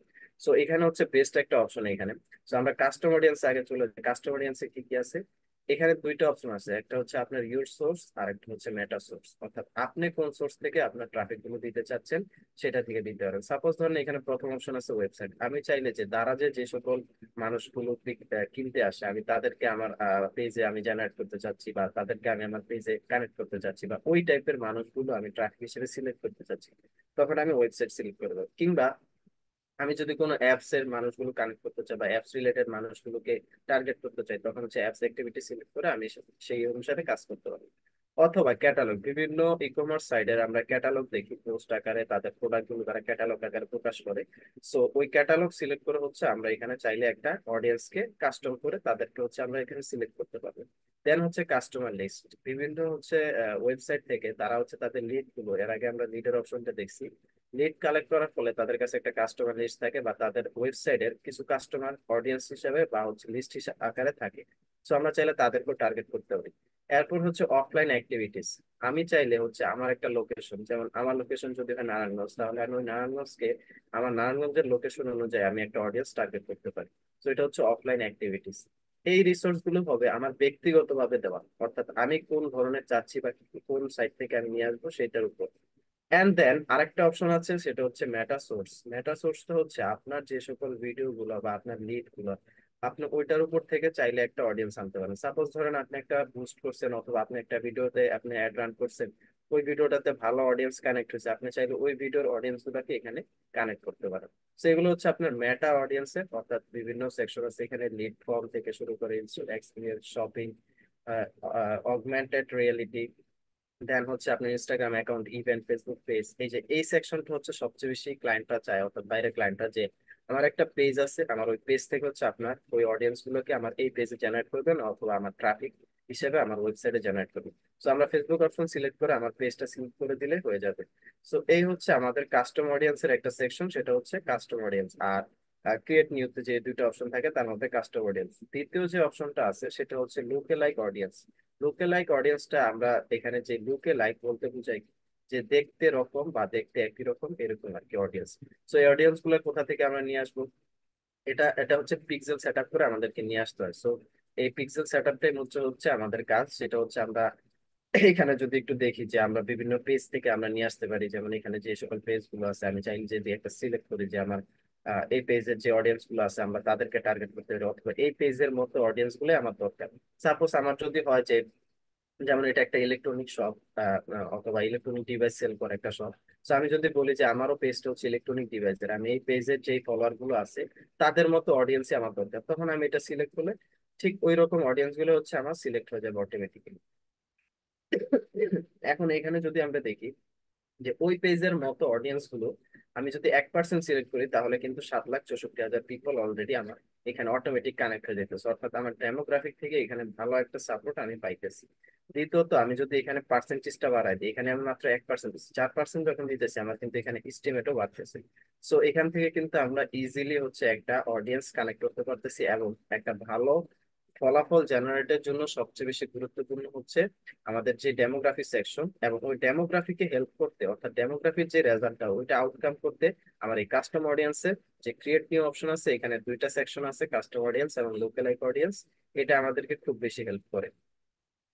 সো এখানে হচ্ছে বেস্ট একটা অপশন এখানে। সো আমরা কাস্টম অডিয়েন্স আগে চলে যাই, কাস্টম অডিয়েন্সে কি কি আছে। এখানে দুইটা অপশন আছে, একটা হচ্ছে আপনার ইউর সোর্স আর একটা হচ্ছে মেটা সোর্স, অর্থাৎ আপনি কোন সোর্স থেকে আপনার ট্রাফিক গুলো দিতে চাচ্ছেন সেটা থেকে দিতে পারেন। সাপোজ ধরেন এখানে প্রথম অপশন আছে ওয়েবসাইট, আমি চাইলে যে দারাজে যে সকল মানুষগুলো কিনতে আসে আমি তাদেরকে আমার পেজে আমি জেনারেট করতে চাচ্ছি, বা তাদেরকে আমি আমার পেজে কানেক্ট করতে চাচ্ছি, বা ওই টাইপের মানুষগুলো আমি ট্রাফিক হিসেবে সিলেক্ট করতে চাচ্ছি, তখন আমি ওয়েবসাইট সিলেক্ট করে দেবো। কিংবা আমি যদি কোনো অ্যাপস এর মানুষগুলো কানেক্ট করতে চাই বা অ্যাপস রিলেটেড মানুষগুলোকে টার্গেট করতে চাই, তখন হচ্ছে অ্যাপস অ্যাক্টিভিটি সিলেক্ট করে আমি সেই অনুসারে কাজ করতে পারি। অথবা ক্যাটালগ, বিভিন্ন ই কমার্স সাইটের আমরা ক্যাটালগ দেখি পোস্ট আকারে, তাদের প্রোডাক্ট গুলো তারা ক্যাটালগ আকারে প্রকাশ করে। সো ওই ক্যাটালগ সিলেক্ট করে হচ্ছে আমরা এখানে চাইলে একটা অডিয়েন্সকে কাস্টম করে তাদেরকে হচ্ছে আমরা এখানে সিলেক্ট করতে পারবো। দেন হচ্ছে কাস্টমার লিস্ট, বিভিন্ন হচ্ছে ওয়েবসাইট থেকে তারা হচ্ছে তাদের লিড গুলো, এর আগে আমরা লিডের অপশনটা দেখছি, লিড কালেক্ট করার ফলে তাদের কাছে একটা কাস্টমার লিস্ট থাকে বা তাদের ওয়েবসাইটের কিছু কাস্টমার অডিয়েন্স হিসেবে বা হচ্ছে লিস্ট হিসাবে আকারে থাকে। সো আমরা চাইলে তাদেরকেও টার্গেট করতে পারি। এরপর হচ্ছে অফলাইন অ্যাক্টিভিটিস, আমি চাইলে হচ্ছে আমার একটা লোকেশন, যেমন আমার লোকেশন যদি হয় নারায়ণগঞ্জ, তাহলে আমি ওই নারায়ণগঞ্জকে আমার নারায়ণগঞ্জের লোকেশন অনুযায়ী আমি একটা অডিয়েন্স টার্গেট করতে পারি। তো এটা হচ্ছে অফলাইন অ্যাক্টিভিটিস। এই রিসোর্স গুলো হবে আমার ব্যক্তিগতভাবে দেওয়া, অর্থাৎ আমি কোন ধরনের চাচ্ছি বা কোন সাইট থেকে আমি নিয়ে আসবো সেটার উপর। এন্ড দেন আরেকটা অপশন আছে, সেটা হচ্ছে মেটা সোর্স। মেটা সোর্সটা হচ্ছে আপনার যে সকল ভিডিও গুলো বা আপনার লিড গুলো আপনি ওইটার উপর থেকে চাইলে একটা অডিয়েন্স আনতে পারেন। সাপোজ ধরেন আপনি একটা বুস্ট করছেন অথবা আপনি একটা ভিডিওতে আপনি অ্যাড রান করছেন, ওই ভিডিওটাতে ভালো অডিয়েন্স কানেক্ট হয়েছে, আপনি চাইলে ওই ভিডিওর অডিয়েন্স গুলোকে এখানে কানেক্ট করতে পারেন। সেগুলো হচ্ছে আপনার মেটা অডিয়েন্সের, অর্থাৎ বিভিন্ন সেকশন আছে এখানে, লিড ফর্ম থেকে শুরু করে install experience, shopping, augmented reality, then হচ্ছে আপনার Instagram account, event, Facebook page. এই যে এই সেকশনটা হচ্ছে সবচেয়ে বেশি ক্লায়েন্টরা চায়, অর্থাৎ বাইরে ক্লায়েন্টরা, যে আমার একটা পেজ আছে, আমার ওই পেজ থেকে হচ্ছে আপনার ওই অডিয়েন্স গুলোকে আমার এই পেজে জেনারেট করবেন অথবা আমার ট্রাফিক হিসেবে আমার ওয়েবসাইটে জেনারেট করবেন। সো আমরা ফেসবুক অপশন সিলেক্ট করে আমার পেজটা সিলেক্ট করে দিলে হয়ে যাবে। সো এই হচ্ছে আমাদের কাস্টম অডিয়েন্সের একটা সেকশন, সেটা হচ্ছে কাস্টম অডিয়েন্স। আর ক্রিয়েট নিউতে যে দুটো অপশন থাকে তার মধ্যে কাস্টম অডিয়েন্স, দ্বিতীয় যে অপশনটা আছে সেটা হচ্ছে লুকে লাইক অডিয়েন্স। লুকে লাইক অডিয়েন্সটা আমরা এখানে যে লুকে লাইক বলতে বুঝাই যে দেখতে রকম বা দেখতে একই রকম এরকম আর কি অডিয়েন্স। সো এই অডিয়েন্স গুলো কোথা থেকে আমরা নিয়ে আসবো, এটা এটা হচ্ছে পিক্সেল সেট আপ করে আমাদেরকে নিয়ে আসতে হয়। সো এই পিক্সেল সেট আপটাই হচ্ছে আমাদের কাজ, সেটা হচ্ছে আমরা এখানে যদি একটু দেখি যে আমরা বিভিন্ন পেজ থেকে আমরা নিয়ে আসতে পারি। যেমন এখানে যে সকল পেজ গুলো আছে আমি চাইলে যদি একটা সিলেক্ট করি যে আমার এই পেজের যে অডিয়েন্স গুলো আছে আমরা তাদেরকে টার্গেট করতে পারি, অথবা এই পেজের মতো অডিয়েন্স গুলো আমার দরকার। সাপোজ আমার যদি হয় যে, যেমন এটা একটা ইলেকট্রনিক শপ অথবা ইলেকট্রনিক ডিভাইস সেল করে একটা শপ, তো আমি যদি বলি যে আমারও পেজটা হচ্ছে ইলেকট্রনিক ডিভাইসের, আমি এই পেজের যে ফলোয়ার গুলো আছে তাদের মতো অডিয়েন্সই আমার দরকার, তখন আমি এটা সিলেক্ট করলে ঠিক ওই রকম অডিয়েন্স গুলো হচ্ছে আমার সিলেক্ট হয়ে যাবে অটোমেটিক্যালি। এখন এখানে যদি আমরা দেখি যে ওই পেজের মতো অডিয়েন্স গুলো আমি যদি 1% সিলেক্ট করি, তাহলে কিন্তু 7,64,000 পিপল অলরেডি আমার এখানে অটোমেটিক কানেক্ট হয়ে যেতেছে, অর্থাৎ আমার ডেমোগ্রাফিক থেকে এখানে ভালো একটা সাপোর্ট আমি পাইতেছি। দ্বিতীয়ত আমি যদি এখানে পার্সেন্টেজটা বাড়াই দিই, এখানে আমি মাত্র 1% 4% যখন দিতেছি আমার কিন্তু এখানে এস্টিমেটও বাড়তেছে। সো এখান থেকে কিন্তু আমরা ইজিলি হচ্ছে একটা অডিয়েন্স কানেক্ট করতে পারতেছি, এবং একটা ভালো ফলাফল জেনারেটের জন্য সবচেয়ে বেশি গুরুত্বপূর্ণ হচ্ছে আমাদের যে ডেমোগ্রাফি সেকশন, এবং ওই ডেমোগ্রাফিকে হেল্প করতে, অর্থাৎ ডেমোগ্রাফির যে রেজাল্টটা ওইটা আউটকাম করতে আমার এই কাস্টম অডিয়েন্সের যে ক্রিয়েট নিউ অপশন আছে, এখানে দুইটা সেকশন আছে, কাস্টম অডিয়েন্স এবং লোকালাইক অডিয়েন্স, এটা আমাদেরকে খুব বেশি হেল্প করে।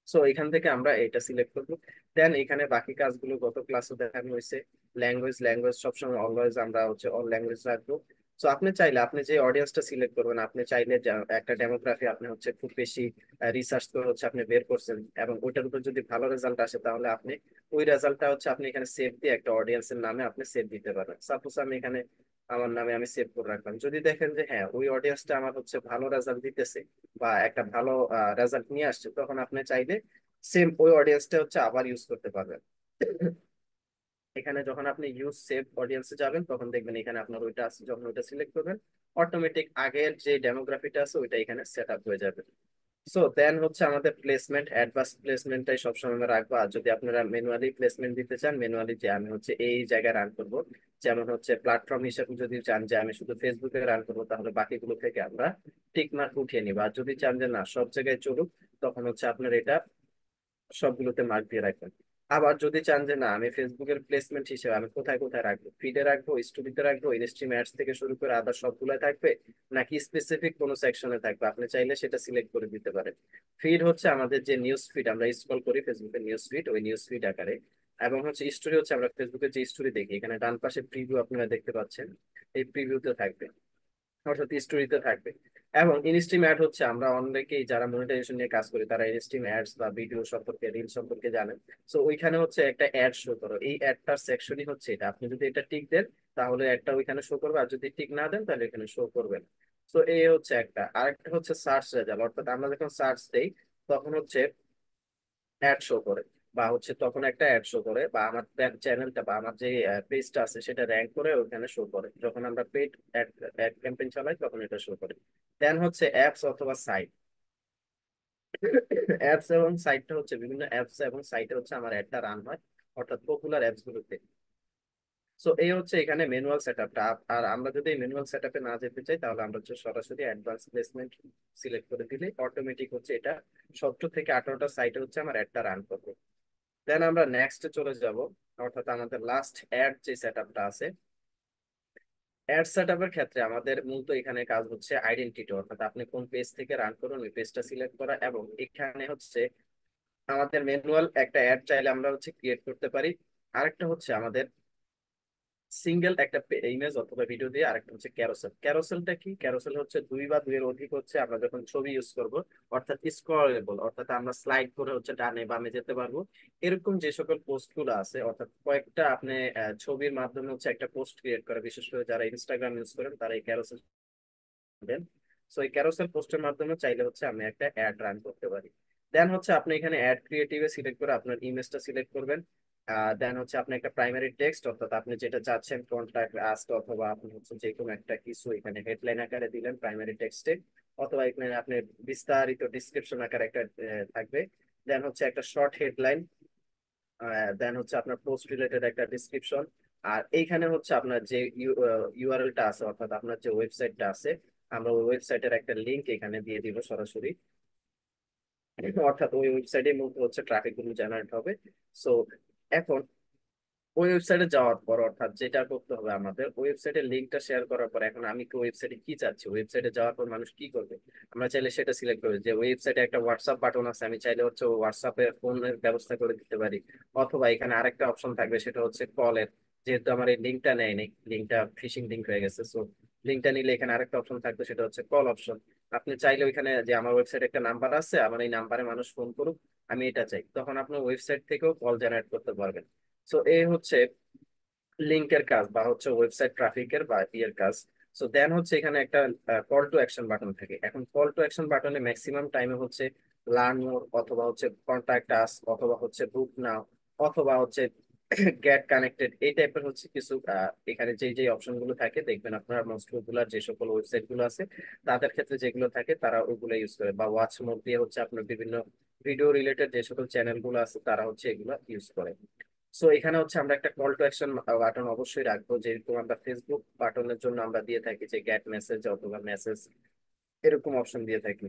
সো এখান থেকে আমরা এটা সিলেক্ট করবো। দেন এখানে বাকি কাজগুলো গত ক্লাসে দেখানো হয়েছে। ল্যাঙ্গুয়েজ, ল্যাঙ্গুয়েজ সবসময় অলওয়েজ আমরা হচ্ছে অল ল্যাঙ্গুয়েজ রাখবো। সো আপনি চাইলে আপনি যে অডিয়েন্সটা সিলেক্ট করবেন, আপনি চাইলে একটা ডেমোগ্রাফি আপনি হচ্ছে খুব বেশি রিসার্চ করে হচ্ছে আপনি বের করছেন, এবং ওইটার উপর যদি ভালো রেজাল্ট আসে তাহলে আপনি ওই রেজাল্টটা হচ্ছে আপনি এখানে সেভ দিয়ে একটা অডিয়েন্সের নামে আপনি সেভ দিতে পারবেন। সাপোজ আমি এখানে আমার নামে আমি সেভ করে রাখলাম, যদি দেখেন যে হ্যাঁ ওই অডিয়েন্সটা আমার হচ্ছে ভালো রেজাল্ট দিতেছে বা একটা ভালো রেজাল্ট নিয়ে আসছে, তখন আপনি চাইলে সেম ওই অডিয়েন্সটা হচ্ছে আবার ইউজ করতে পারবেন। এখানে যখন আপনি ইউজ সেভ অডিয়েন্সে যাবেন তখন দেখবেন এখানে আপনার ওইটা আছে, যখন ওইটা সিলেক্ট করবেন অটোমেটিক আগের যে ডেমোগ্রাফিটা আছে ওইটা এখানে সেট আপ হয়ে যাবে। সো দেন হচ্ছে আমাদের প্লেসমেন্ট, অ্যাডভান্স প্লেসমেন্টটাই সবসময় আমরা রাখবো। আর যদি আপনারা ম্যানুয়ালি প্লেসমেন্ট দিতে চান, ম্যানুয়ালি যে আমি হচ্ছে এই জায়গায় রান করব, যেমন হচ্ছে প্ল্যাটফর্ম হিসেবে যদি চান যে আমি শুধু ফেসবুকে রান করবো, তাহলে বাকিগুলো থেকে আমরা টিক মার্ক উঠিয়ে নিব। আর যদি চান যে না সব জায়গায় চলুক, তখন হচ্ছে আপনার এটা সবগুলোতে মার্ক দিয়ে রাখবেন। আবার যদি চান যে না আমি ফেসবুকের প্লেসমেন্ট হিসেবে আমি কোথায় কোথায় রাখবো, ফিডে রাখবো, স্টোরিতে রাখবো, ইনস্ট্রিম অ্যাডস থেকে শুরু করে আদার সবগুলাই থাকবে, নাকি স্পেসিফিক কোনো সেকশনে থাকবে, আপনি চাইলে সেটা সিলেক্ট করে দিতে পারেন। ফিড হচ্ছে আমাদের যে নিউজ ফিড আমরা স্ক্রল করি ফেসবুকের নিউজ ফিড, ওই নিউজ ফিড আকারে। এবং হচ্ছে স্টোরি হচ্ছে আমরা ফেসবুকের যে স্টোরি দেখি, এখানে ডান পাশে প্রিভিউ আপনারা দেখতে পাচ্ছেন, এই প্রিভিউতে থাকবে, অর্থাৎ স্টোরিতে থাকবে। এবং ইনস্ট্রিম অ্যাড হচ্ছে আমরা অনেকেই যারা মনিটাইজেশন নিয়ে কাজ করি তারা ইনস্ট্রিম অ্যাডস বা ভিডিও সম্পর্কে, রিল সম্পর্কে জানেন। সো ওইখানে হচ্ছে একটা অ্যাড শো করো, এই অ্যাডটার সেকশনই হচ্ছে এটা। আপনি যদি এটা টিক দেন তাহলে অ্যাডটা ওইখানে শো করবে, আর যদি টিক না দেন তাহলে এখানে শো করবে না। তো এই হচ্ছে একটা। আরেকটা হচ্ছে সার্চ রেজাল্ট, অর্থাৎ আমরা যখন সার্চ দেই তখন হচ্ছে অ্যাড শো করে, বা হচ্ছে তখন একটা অ্যাড শো করে, বা আমার চ্যানেলটা বা আমার যে পেজটা আছে সেটা র্যাঙ্ক করে ওখানে শো করে। যখন আমরা পেড অ্যাড ক্যাম্পেইন চালাই তখন এটা শো করে। দেন হচ্ছে অ্যাপস অথবা সাইট। অ্যাপস এবং সাইটটা হচ্ছে বিভিন্ন অ্যাপস এবং সাইটে হচ্ছে আমার অ্যাডটা রান হয়, অর্থাৎ পপুলার অ্যাপস গুলোতে। সো এই হচ্ছে এখানে ম্যানুয়াল সেটআপটা। আর আমরা যদি ম্যানুয়াল সেটআপে না যেতে চাই, তাহলে আমরা হচ্ছে সরাসরি অ্যাডভান্স প্লেসমেন্ট সিলেক্ট করে দিলে অটোমেটিক হচ্ছে এটা 17 থেকে 18টা সাইটে হচ্ছে আমার অ্যাডটা রান করবে। দেন আমরা নেক্সটে চলে যাব, অর্থাৎ আমাদের লাস্ট অ্যাড যে সেটআপটা আছে। অ্যাড সেটআপের ক্ষেত্রে আমাদের মূলত এখানে কাজ হচ্ছে আইডেন্টিটি, অর্থাৎ আপনি কোন পেজ থেকে রান করুন ওই পেজটা সিলেক্ট করা। এবং এখানে হচ্ছে আমাদের ম্যানুয়াল একটা অ্যাড চাইলে আমরা হচ্ছে ক্রিয়েট করতে পারি। আরেকটা হচ্ছে আমাদের সিঙ্গেল একটা ইমেজ অথবা ভিডিও দিয়ে। আরেকটা হচ্ছে ক্যারোসেল। ক্যারোসেলটা কি? ক্যারোসেল হচ্ছে দুই বা দুইয়ের অধিক হচ্ছে আমরা যখন ছবি ইউজ করব, অর্থাৎ স্ক্রলেবল, অর্থাৎ আমরা স্লাইড করে হচ্ছে ডানে বামে যেতে পারবো। এরকম যে সকল পোস্ট গুলো আছে, অর্থাৎ কয়েকটা আপনি ছবির মাধ্যমে হচ্ছে একটা পোস্ট ক্রিয়েট করে, বিশেষ করে যারা ইনস্টাগ্রাম ইউজ করেন তারা এই ক্যারোসেল দেন। সো এই ক্যারোসেল পোস্টের মাধ্যমে চাইলে হচ্ছে আমি একটা অ্যাড রান করতে পারি। দেন হচ্ছে আপনি এখানে অ্যাড ক্রিয়েটিভে সিলেক্ট করে আপনার ইমেজটা সিলেক্ট করবেন। দেন হচ্ছে আপনি একটা প্রাইমারি টেক্সট, অর্থাৎ আপনি যেটা চাচ্ছেন কন্টাক্ট আস্ক, অথবা আপনি হচ্ছে যে কোনো একটা কিছু এখানে হেডলাইন আকারে দিলেন প্রাইমারি টেক্সটে, অথবা এখানে আপনি বিস্তারিত ডিসক্রিপশন আকারে একটা থাকবে। দেন হচ্ছে একটা শর্ট হেডলাইন। দেন হচ্ছে আপনার পোস্ট রিলেটেড একটা ডিসক্রিপশন। আর এইখানে হচ্ছে আপনার যে ইউআরএলটা আছে, অর্থাৎ আপনার যে ওয়েবসাইটটা আছে, আমরা ওই ওয়েবসাইটের একটা লিংক এখানে দিয়ে দিব সরাসরি। অর্থাৎ ওই ওয়েবসাইটে মূলত হচ্ছে ট্রাফিক গুলো জেনারেট হবে। সো এখন ওই ওয়েবসাইটে যাওয়ার পর, অর্থাৎ যেটা করতে হবে আমাদের ওয়েবসাইটের লিঙ্কটা শেয়ার করার পর, এখন আমি কি ওয়েবসাইটে কি চাচ্ছি, ওয়েবসাইটে যাওয়ার পর মানুষ কি করবে, আমরা চাইলে সেটা সিলেক্ট করবে। যে ওয়েবসাইটে একটা হোয়াটসঅ্যাপ বাটন আছে, আমি চাইলে হচ্ছে হোয়াটসঅ্যাপে ফোনের ব্যবস্থা করে দিতে পারি। অথবা এখানে আরেকটা অপশন থাকবে, সেটা হচ্ছে কলের। যেহেতু আমার এই লিঙ্কটা নেয়নি, লিঙ্কটা ফিশিং লিঙ্ক হয়ে গেছে, সো লিঙ্কটা নিলে এখানে আরেকটা অপশন থাকবে, সেটা হচ্ছে কল অপশন। আপনি চাইলে ওইখানে যে আমার ওয়েবসাইটে একটা নাম্বার আছে, আমার এই নাম্বারে মানুষ ফোন করুক, আমি এটা চাই, তখন আপনার ওয়েবসাইট থেকেও কল জেনারেট করতে পারবেন। সো এই হচ্ছে লিঙ্কের কাজ, বা হচ্ছে ওয়েবসাইট ট্রাফিকের বা ইয়ের কাজ। সো দেন হচ্ছে এখানে একটা কল টু অ্যাকশন বাটন থাকে। এখন কল টু অ্যাকশন বাটনে ম্যাক্সিমাম টাইমে হচ্ছে লার্ন মোর, অথবা হচ্ছে কন্টাক্ট আস, অথবা হচ্ছে বুক নাও, অথবা হচ্ছে গেট কানেক্টেড, এই টাইপের হচ্ছে কিছু এখানে যে যে অপশন গুলো থাকে দেখবেন আপনার মোস্ট পপুলার যে সকল ওয়েবসাইট গুলো আছে তাদের ক্ষেত্রে যেগুলো থাকে তারা ওইগুলো ইউজ করে। বা ওয়াচ মোড দিয়ে হচ্ছে আপনার বিভিন্ন ভিডিও রিলেটেড যে সকল চ্যানেল গুলো আছে তারা হচ্ছে এগুলো ইউজ করে। সো এখানে হচ্ছে আমরা একটা কল টু অ্যাকশন বাটন অবশ্যই রাখবো, যেহেতু আমরা ফেসবুক বাটনের জন্য আমরা দিয়ে থাকি যে গেট মেসেজ অথবা মেসেজ, এরকম অপশন দিয়ে থাকি।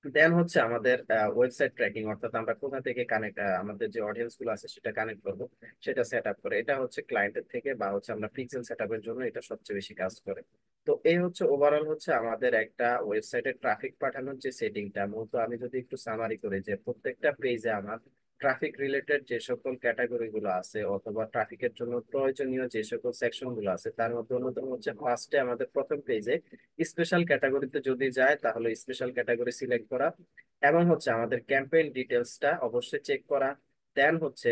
দেন হচ্ছে আমাদের ওয়েবসাইট ট্র্যাকিং, অর্থাৎ আমরা কোথা থেকে কানেক্ট, আমাদের যে অডিয়েন্স গুলো আছে সেটা কানেক্ট করবো, সেটা সেট আপ করে। এটা হচ্ছে ক্লায়েন্টের থেকে, বা হচ্ছে আমরা পিক্সেল সেট আপের জন্য এটা সবচেয়ে বেশি কাজ করে। তো এই হচ্ছে ওভারঅল হচ্ছে আমাদের একটা ওয়েবসাইটে ট্রাফিক পাঠানোর যে সেটিংটা। মূলত আমি যদি একটু সামারি করি, যে প্রত্যেকটা পেজে আমার ট্রাফিক রিলেটেড যে সকল ক্যাটাগরি গুলো আছে, অথবা ট্রাফিকের জন্য প্রয়োজনীয় যে সকল সেকশন গুলো আছে, তার মধ্যে অন্যতম হচ্ছে ফার্স্টে আমাদের প্রথম পেজে স্পেশাল ক্যাটাগরিতে যদি যায় তাহলে স্পেশাল ক্যাটাগরি সিলেক্ট করা, এবং হচ্ছে আমাদের ক্যাম্পেইন ডিটেলসটা অবশ্যই চেক করা। দেন হচ্ছে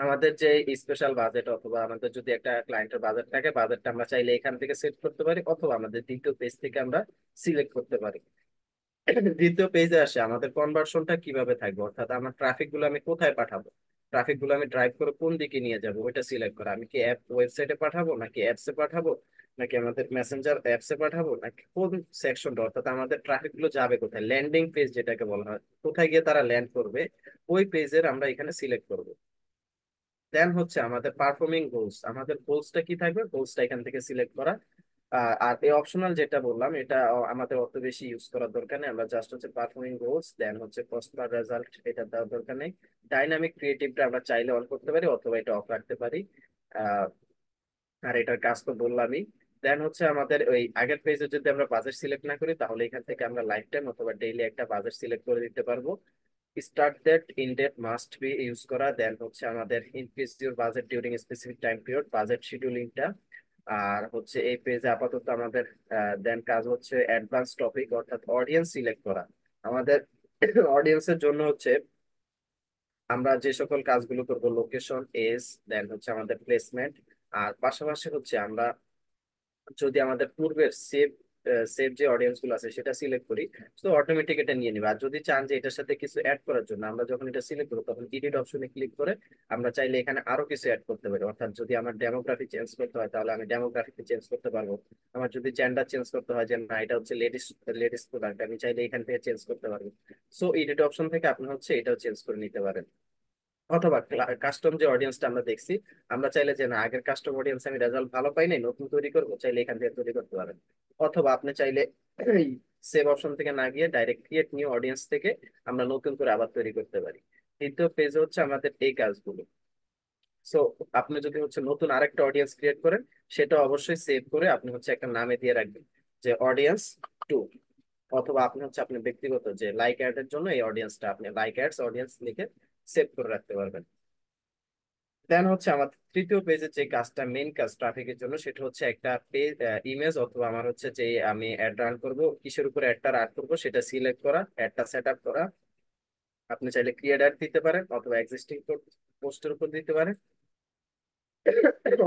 আমাদের যে স্পেশাল বাজেট, অথবা আমাদের যদি একটা ক্লায়েন্টের বাজেট থাকে, বাজেটটা আমরা চাইলে এখান থেকে সেট করতে পারি, অথবা আমাদের দ্বিতীয় পেজ থেকে আমরা সিলেক্ট করতে পারি। দ্বিতীয় পেজে আসে আমাদের কনভার্সনটা কিভাবে থাকবে, অর্থাৎ আমার ট্রাফিক গুলো আমি কোথায় পাঠাবো, ট্রাফিক গুলো আমি ড্রাইভ করে কোন দিকে নিয়ে যাব, ওইটা সিলেক্ট করা। আমি কি অ্যাপ ওয়েবসাইটে পাঠাবো নাকি অ্যাপসে পাঠাবো, নাকি আমাদের মেসেঞ্জার অ্যাপসে পাঠাবো, নাকি কোন সেকশনটা, অর্থাৎ আমাদের ট্রাফিক গুলো যাবে কোথায়, ল্যান্ডিং পেজ যেটাকে বলা হয়, কোথায় গিয়ে তারা ল্যান্ড করবে, ওই পেজের আমরা এখানে সিলেক্ট করব। দেন হচ্ছে আমাদের পারফর্মিং গোলস, আমাদের গোলসটা কি থাকবে, গোলসটা এখান থেকে সিলেক্ট করা। আর এই অপশনাল যেটা বললাম এটা আমাদের অত বেশি ইউজ করার দরকার নেই, আমরা জাস্ট হচ্ছে পারফর্মিং গোলস, দেন হচ্ছে কস্ট পার রেজাল্ট, এটা দেওয়ার দরকার নেই। ডাইনামিক ক্রিয়েটিভটা আমরা চাইলে অন করতে পারি অথবা এটা অফ রাখতে পারি। আহ, আর এটার কাজ তো বললামই। দেন হচ্ছে আমাদের ওই আগের পেজে যদি আমরা বাজেট সিলেক্ট না করি, তাহলে এখান থেকে আমরা লাইফ টাইম অথবা ডেইলি একটা বাজেট সিলেক্ট করে দিতে পারবো। Start date end date must be use করা। দেন হচ্ছে আমাদের increase your budget during specific time period, budget শিডিউলিংটা। আর হচ্ছে এই পেজে আপাতত আমাদের দেন কাজ হচ্ছে অ্যাডভান্স টপিক অর্থাৎ অডিয়েন্স সিলেক্ট করা। আমাদের অডিয়েন্সের জন্য হচ্ছে আমরা যে সকল কাজগুলো করব, লোকেশন, এজ, দেন হচ্ছে আমাদের প্লেসমেন্ট। আর পাশাপাশি হচ্ছে আমরা যদি আমাদের পূর্বের সেভ সেভ যে অডিয়েন্স গুলো আছে সেটা সিলেক্ট করি, তো অটোমেটিক এটা নিয়ে নিবে। আর যদি চান যে এটার সাথে কিছু অ্যাড করার জন্য, আমরা যখন এটা সিলেক্ট করবো তখন এডিট অপশনে ক্লিক করে আমরা চাইলে এখানে আরো কিছু অ্যাড করতে পারি। অর্থাৎ যদি আমার ডেমোগ্রাফি চেঞ্জ করতে হয় তাহলে আমি ডেমোগ্রাফিকে চেঞ্জ করতে পারবো। আমার যদি জেন্ডার চেঞ্জ করতে হয়, যে না এটা হচ্ছে লেডিস লেডিস প্রোডাক্ট, আমি চাইলে এখান থেকে চেঞ্জ করতে পারবো। সো এডিট অপশন থেকে আপনি হচ্ছে এটাও চেঞ্জ করে নিতে পারেন। অথবা কাস্টম যে অডিয়েন্সটা আমরা দেখছি, আমরা চাইলে যে না আগের কাস্টম অডিয়েন্স আমি রেজাল্ট ভালো পাই নাই, নতুন তৈরি করবো, চাইলে এখান থেকে তৈরি করতে পারেন। অথবা আপনি চাইলে সেভ অপশন থেকে না গিয়ে ডাইরেক্ট ক্রিয়েট নিউ অডিয়েন্স থেকে আমরা নতুন করে আবার তৈরি করতে পারি। দ্বিতীয় পেজে হচ্ছে আমাদের এই কাজগুলো। সো আপনি যদি হচ্ছে নতুন আরেকটা অডিয়েন্স ক্রিয়েট করেন, সেটা অবশ্যই সেভ করে আপনি হচ্ছে একটা নামে দিয়ে রাখবেন, যে অডিয়েন্স টু। অথবা আপনি হচ্ছে আপনি ব্যক্তিগত যে লাইক অ্যাড এর জন্য এই অডিয়েন্সটা আপনি লাইক অ্যাডস অডিয়েন্স লিখে সেভ করে রাখতে পারবেন। দেন হচ্ছে আমাদের তৃতীয় পেজের যে কাজটা, মেইন কাজ ট্রাফিকের জন্য, সেটা হচ্ছে একটা পেজ ইমেজ, অথবা আমার হচ্ছে যে আমি অ্যাড রান করবো, কিসের উপরে অ্যাডটা রান করবো সেটা সিলেক্ট করা, অ্যাডটা সেট আপ করা। আপনি চাইলে ক্রিয়েট অ্যাড দিতে পারেন অথবা এক্সিস্টিং পোস্টের উপর দিতে পারেন।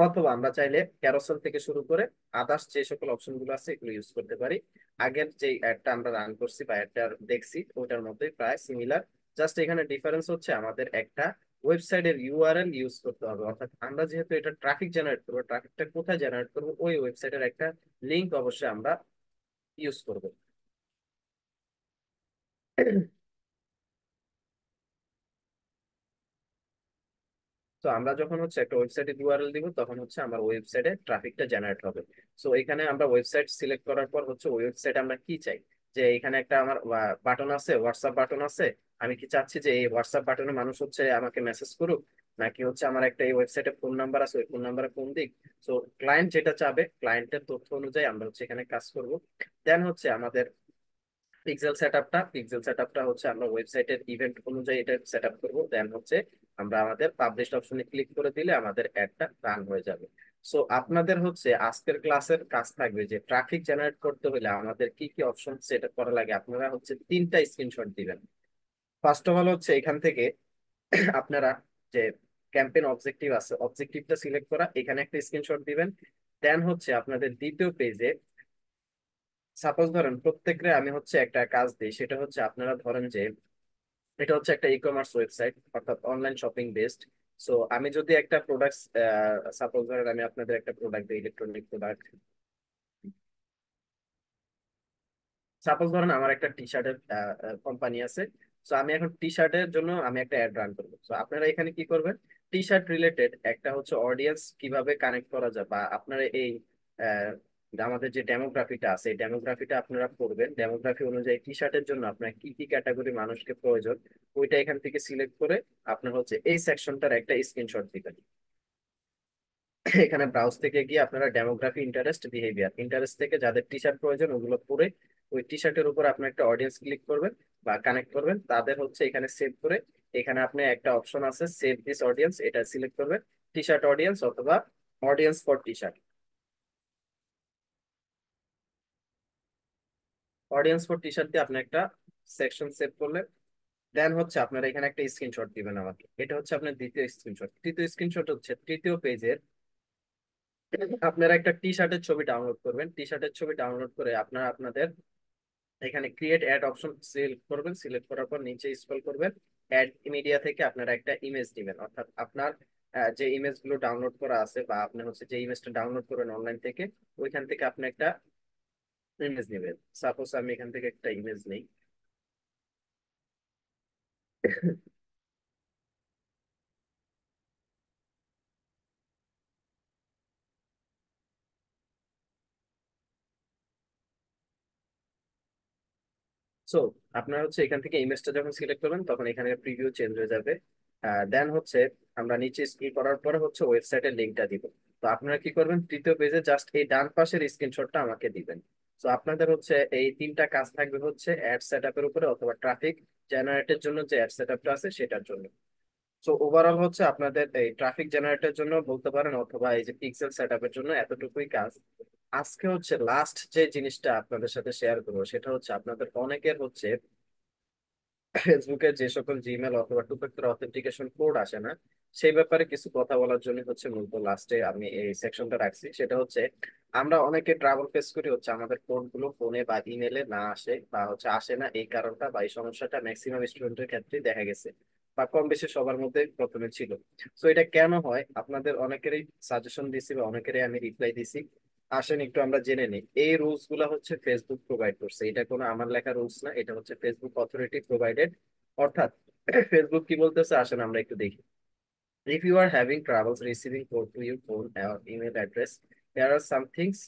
অথবা আমরা চাইলে ক্যারোসেল থেকে শুরু করে আদার্স যে সকল অপশন গুলো আছে এগুলো ইউজ করতে পারি। আগের যে অ্যাডটা আমরা রান করছি বা অ্যাডটা দেখছি ওটার মধ্যে প্রায় সিমিলার। জাস্ট এখানে ডিফারেন্স হচ্ছে আমাদের একটা ওয়েবসাইটের ইউআরএল ইউজ করতে হবে। অর্থাৎ আমরা যেহেতু এটা ট্রাফিক জেনারেট করবো, ট্রাফিকটা কোথায় জেনারেট করবো, ওই ওয়েবসাইটের একটা লিঙ্ক অবশ্যই আমরা ইউজ করবো। তো আমরা যখন হচ্ছে একটা ওয়েবসাইটের ইউআরএল দিব, তখন হচ্ছে আমার ওয়েবসাইটে ট্রাফিকটা জেনারেট হবে। সো এখানে আমরা ওয়েবসাইট সিলেক্ট করার পর হচ্ছে ওয়েবসাইট আমরা কি চাই, যে এখানে একটা আমার বাটন আছে, হোয়াটসঅ্যাপ বাটন আছে। আমি কি চাচ্ছি যে এই হোয়াটসঅ্যাপ বাটনে মানুষ হচ্ছে আমাকে মেসেজ করুক, নাকি হচ্ছে আমার একটা এই ওয়েবসাইটে ফোন নাম্বার আছে, ওই ফোন নাম্বারে ফোন দিক। সো ক্লায়েন্ট যেটা চাবে, ক্লায়েন্টের তথ্য অনুযায়ী আমরা হচ্ছে এখানে কাজ করব। দেন হচ্ছে আমাদের পিক্সেল সেটআপটা হচ্ছে আমরা ওয়েবসাইটের ইভেন্ট অনুযায়ী এটা সেট আপ করবো। দেন হচ্ছে আমরা আমাদের পাবলিশ অপশনে ক্লিক করে দিলে আমাদের অ্যাডটা রান হয়ে যাবে। সো আপনাদের হচ্ছে আজকের ক্লাসের কাজ থাকবে যে ট্রাফিক জেনারেট করতে হলে আমাদের কি কি অপশন সেট করা লাগে, আপনারা হচ্ছে তিনটা স্ক্রিনশট দিবেন। ফার্স্ট অফ অল হচ্ছে এখান থেকে আপনারা যে ক্যাম্পেইন অবজেক্টিভ আছে, অবজেক্টিভটা সিলেক্ট করা, এখানে একটা স্ক্রিনশট দিবেন। দেন হচ্ছে আপনাদের দ্বিতীয় পেজে, সাপোজ ধরেন প্রত্যেকরে আমি হচ্ছে একটা কাজ দিই, সেটা হচ্ছে আপনারা ধরেন যে এটা হচ্ছে একটা ই কমার্স ওয়েবসাইট অর্থাৎ অনলাইন শপিং বেসড। সো আমি যদি একটা প্রোডাক্ট, সাপোজ ধরেন আমি আপনাদের একটা প্রোডাক্ট দিই, ইলেকট্রনিক প্রোডাক্ট। সাপোজ ধরেন আমার একটা টি শার্টের কোম্পানি আছে। সো আমি এখন টি শার্টের জন্য আমি একটা অ্যাড রান করবো। সো আপনারা এখানে কি করবেন, টি শার্ট রিলেটেড একটা হচ্ছে অডিয়েন্স কিভাবে কানেক্ট করা যায়, বা আপনারা এই আহ, আমাদের যে ডেমোগ্রাফিটা আছে এই ডেমোগ্রাফিটা আপনারা করবেন। ডেমোগ্রাফি অনুযায়ী টি শার্টের জন্য আপনার কি কি ক্যাটাগরি মানুষকে প্রয়োজন, ওইটা এখান থেকে সিলেক্ট করে আপনার হচ্ছে এই সেকশনটার একটা স্ক্রিনশট দিবেন। এখানে ব্রাউজ থেকে গিয়ে আপনারা ডেমোগ্রাফি, ইন্টারেস্ট, বিহেভিয়ার, ইন্টারেস্ট থেকে যাদের টি শার্ট প্রয়োজন ওগুলো পরে ওই টি শার্টের উপর আপনি একটা অডিয়েন্স ক্লিক করবেন বা কানেক্ট করবেন, তাদের হচ্ছে এখানে সেভ করে এখানে আপনি একটা অপশন আছে সেভ দিস অডিয়েন্স, এটা সিলেক্ট করবেন, টি শার্ট অডিয়েন্স অথবা audience for T shirt. Audience for T shirt দিয়ে আপনি একটা সেকশন সেভ করলেন। দেন হচ্ছে আপনারা এখানে একটা স্ক্রিনশট দিবেন আমাকে, এটা হচ্ছে আপনার দ্বিতীয় স্ক্রিনশট। তৃতীয় স্ক্রিনশট হচ্ছে তৃতীয় পেজের, আপনারা একটা টি শার্টের ছবি ডাউনলোড করবেন। টি শার্টের ছবি ডাউনলোড করে আপনারা আপনাদের এখানে ক্রিয়েট অ্যাড অপশন সিলেক্ট করবেন। সিলেক্ট করার পর নিচে স্ক্রল করবেন, অ্যাড মিডিয়া থেকে আপনারা একটা ইমেজ দিবেন। অর্থাৎ আপনার যে ইমেজ গুলো ডাউনলোড করা আছে বা আপনি হচ্ছে যে ইমেজটা ডাউনলোড করবেন অনলাইন থেকে, ওইখান থেকে আপনি একটা ইমেজ নেবেন। সাপোজ আমি এখান থেকে একটা ইমেজ নেই। সো আপনার হচ্ছে এখান থেকে ইমেজটা যখন সিলেক্ট করবেন তখন এখানে প্রিভিউ চেঞ্জ হয়ে যাবে। দেন হচ্ছে আমরা নিচে স্ক্রল করার পরে হচ্ছে ওয়েবসাইটের লিঙ্কটা দিব। তো আপনারা কি করবেন, তৃতীয় পেজে জাস্ট এই ডান পাশের স্ক্রিনশটটা আমাকে দিবেন। তো আপনাদের হচ্ছে এই তিনটা কাজ থাকবে হচ্ছে অ্যাড সেট আপের উপরে অথবা ট্রাফিক জেনারেটের জন্য যে অ্যাড সেট আপটা আছে সেটার জন্য। সো ওভারঅল হচ্ছে আপনাদের এই ট্রাফিক জেনারেটের জন্য বলতে পারেন অথবা এই যে পিক্সেল সেটআপের জন্য এতটুকুই কাজ। আজকে হচ্ছে লাস্ট যে জিনিসটা আপনাদের সাথে শেয়ার করবো সেটা হচ্ছে আপনাদের অনেকের হচ্ছে ফেসবুকে যে সকল জিমেল অথবা টু ফ্যাক্টর অথেন্টিকেশন কোড আসে না, সেই ব্যাপারে কিছু কথা বলার জন্য হচ্ছে মূলত লাস্টে আমি এই সেকশনটা রাখছি। সেটা হচ্ছে আমরা অনেকে ট্রাভেল ফেস করি হচ্ছে আমাদের কোডগুলো ফোনে বা ইমেলে না আসে বা হচ্ছে আসে না, এই কারণটা বা এই সমস্যাটা ম্যাক্সিমাম স্টুডেন্টের ক্ষেত্রে দেখা গেছে বা কম বেশি সবার মধ্যে প্রথমে ছিল। তো এটা কেন হয় আপনাদের অনেকেরই সাজেশন দিছি বা অনেকেরই আমি রিপ্লাই দিছি। আসেন একটু আমরা জেনে নিই। এই রুলস গুলা হচ্ছে ফেসবুক প্রোভাইড করছে, এটা কোনো আমার লেখা রুলস না, এটা হচ্ছে ফেসবুক অথরিটি প্রোভাইডেড। অর্থাৎ ফেসবুক কি বলতেছে আসেন আমরা একটু দেখি। If you are having troubles receiving code to your phone or email address, there are some things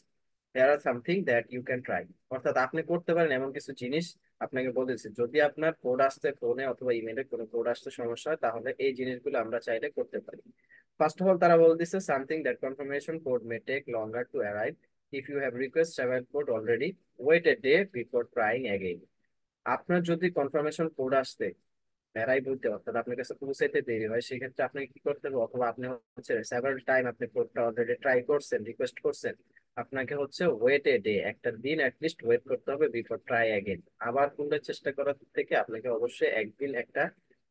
something that you can try. অর্থাৎ আপনি করতে পারেন এমন কিছু জিনিস। আপনাকে বলেছি যদি আপনার কোড আসতে ফোনে অথবা ইমেলে কোনো কোড আসতে সমস্যা হয় তাহলে এই জিনিসগুলো আমরা চাইলে করতে পারি। ফার্স্ট অফ অল তারা বলতেছে something that confirmation code may take longer to arrive. If you have request travel code already, wait a day before trying again. আপনার যদি কনফার্মেশন কোড আসতে প্যারাই বলতে অর্থাৎ আপনার কাছে পৌঁছাইতে দেরি হয়, সেক্ষেত্রে আপনাকে কি করতে হবে, অথবা আপনি হচ্ছে সেভারাল টাইম আপনি কোডটা অলরেডি ট্রাই করছেন, রিকোয়েস্ট করছেন, আপনাকে হচ্ছে ওয়েট এ ডে, একটা দিন অ্যাটলিস্ট ওয়েট করতে হবে বিফোর ট্রাই অ্যাগেন। আবার পুনরায় চেষ্টা করার থেকে আপনাকে অবশ্যই একদিন একটা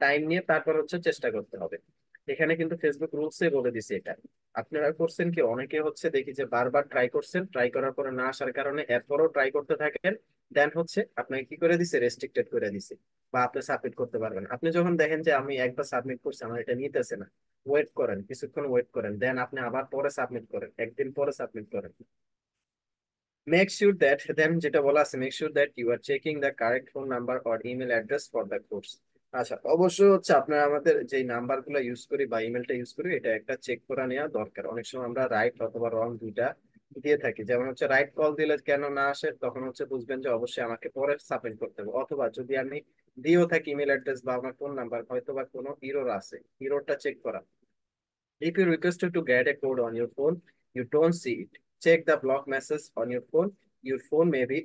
টাইম নিয়ে তারপর হচ্ছে চেষ্টা করতে হবে। এখানে কিন্তু ফেসবুক রুলসে বলে দিছে এটা। আপনারা করছেন কি, অনেকে হচ্ছে দেখি যে বারবার ট্রাই করছেন, ট্রাই করার পরে না আসার কারণে এরপরও ট্রাই করতে থাকেন। দেন হচ্ছে আপনাকে কি করে দিছে, রেস্ট্রিক্টেড করে দিছে বা আপনি সাবমিট করতে পারবেন। আপনি যখন দেখেন যে আমি একবার সাবমিট করছি আমার এটা নিতেছে না, ওয়েট করেন, কিছুক্ষণ ওয়েট করেন, দেন আপনি আবার পরে সাবমিট করেন, একদিন পরে সাবমিট করেন। মেক শিওর দ্যাট, দেন যেটা বলা আছে, make sure that you are checking the correct phone number or email address for the course. আচ্ছা, অবশ্যই হচ্ছে আপনার আমাদের যে নাম্বার গুলো ইউজ করি বা ইমেলটা ইউজ করি এটা একটা চেক করে নেওয়া দরকার। অনেক সময় আমরা রাইট অথবা রং দুইটা দিয়ে থাকি। যেমন হচ্ছে রাইট কল দিলে কেন না আসে, তখন হচ্ছে বুঝবেন যে অবশ্যই আমাকে পরে সাবমিট করতে হবে। অথবা যদি আমি দিয়েও থাকি ইমেল অ্যাড্রেস বা আমার ফোন নাম্বার, হয়তো বা কোনো ইরর আছে, ইররটা চেক করা। If you requested to get a code on your phone, you don't see it. Check the block message on your phone. Your phone may be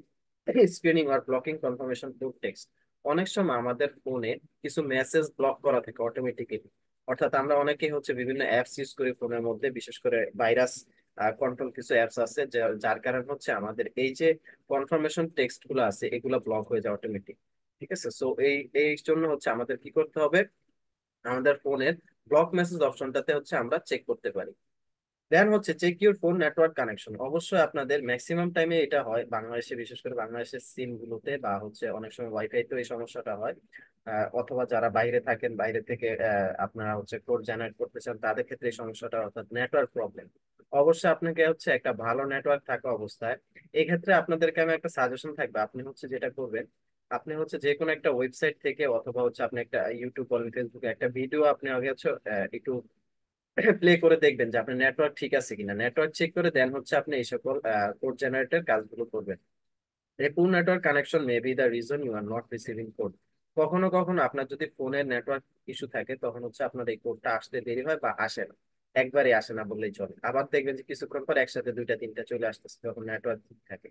screening or blocking confirmation through text. অনেক সময় আমাদের ফোনে কিছু message block করা থাকে automatically. অর্থাৎ আমরা অনেকেই হচ্ছে বিভিন্ন অ্যাপস ইউজ করি ফোনের মধ্যে, বিশেষ করে ভাইরাস কন্ট্রোল কিছু অ্যাপস আছে যার কারণে হচ্ছে আমাদের এই যে কনফার্মেশন টেক্সট গুলো আছে এগুলো ব্লক হয়ে যায় অটোমেটিক। ঠিক আছে, সো এই এই জন্য হচ্ছে আমাদের কি করতে হবে, আমাদের ফোনের ব্লক মেসেজ অপশনটাতে হচ্ছে আমরা চেক করতে পারি। দেন হচ্ছে check your phone network connection. অবশ্যই আপনাদের ম্যাক্সিমাম টাইমে এটা হয় বাংলাদেশে, বিশেষ করে বাংলাদেশের সিম গুলোতে বা হচ্ছে অনেক সময় ওয়াইফাই তো এই সমস্যাটা হয়। অথবা যারা বাইরে থাকেন, বাইরে থেকে আপনারা হচ্ছে কোড জেনারেট করতে চান তাদের ক্ষেত্রে এই সমস্যাটা, অর্থাৎ নেটওয়ার্ক প্রবলেম। অবশ্যই আপনাকে হচ্ছে একটা ভালো নেটওয়ার্ক থাকা অবস্থায় এই ক্ষেত্রে আপনাদেরকে আমি একটা সাজেশন থাকবে, আপনি হচ্ছে যেটা করবেন, আপনি হচ্ছে যে কোনো একটা ওয়েবসাইট থেকে অথবা হচ্ছে আপনি একটা ইউটিউব বলেন ফেসবুকে একটা ভিডিও আপনি আগে হচ্ছে একটু প্লে করে দেখবেন যে আপনার নেটওয়ার্ক ঠিক আছে কিনা। নেটওয়ার্ক চেক করে দেন হচ্ছে আপনি এই সকল কোড জেনারেটর কাজগুলো করবেন। A poor network connection may be the reason you are not receiving code. কখনো কখনো আপনার যদি ফোনের নেটওয়ার্ক ইস্যু থাকে তখন হচ্ছে আপনার এই কোডটা আসতে দেরি হয় বা আসে না, একবারই আসে না বললেই চলে। আবার দেখবেন যে কিছুক্ষণ পর একসাথে দুইটা তিনটা চলে আসতেছে যখন নেটওয়ার্ক ঠিক থাকে।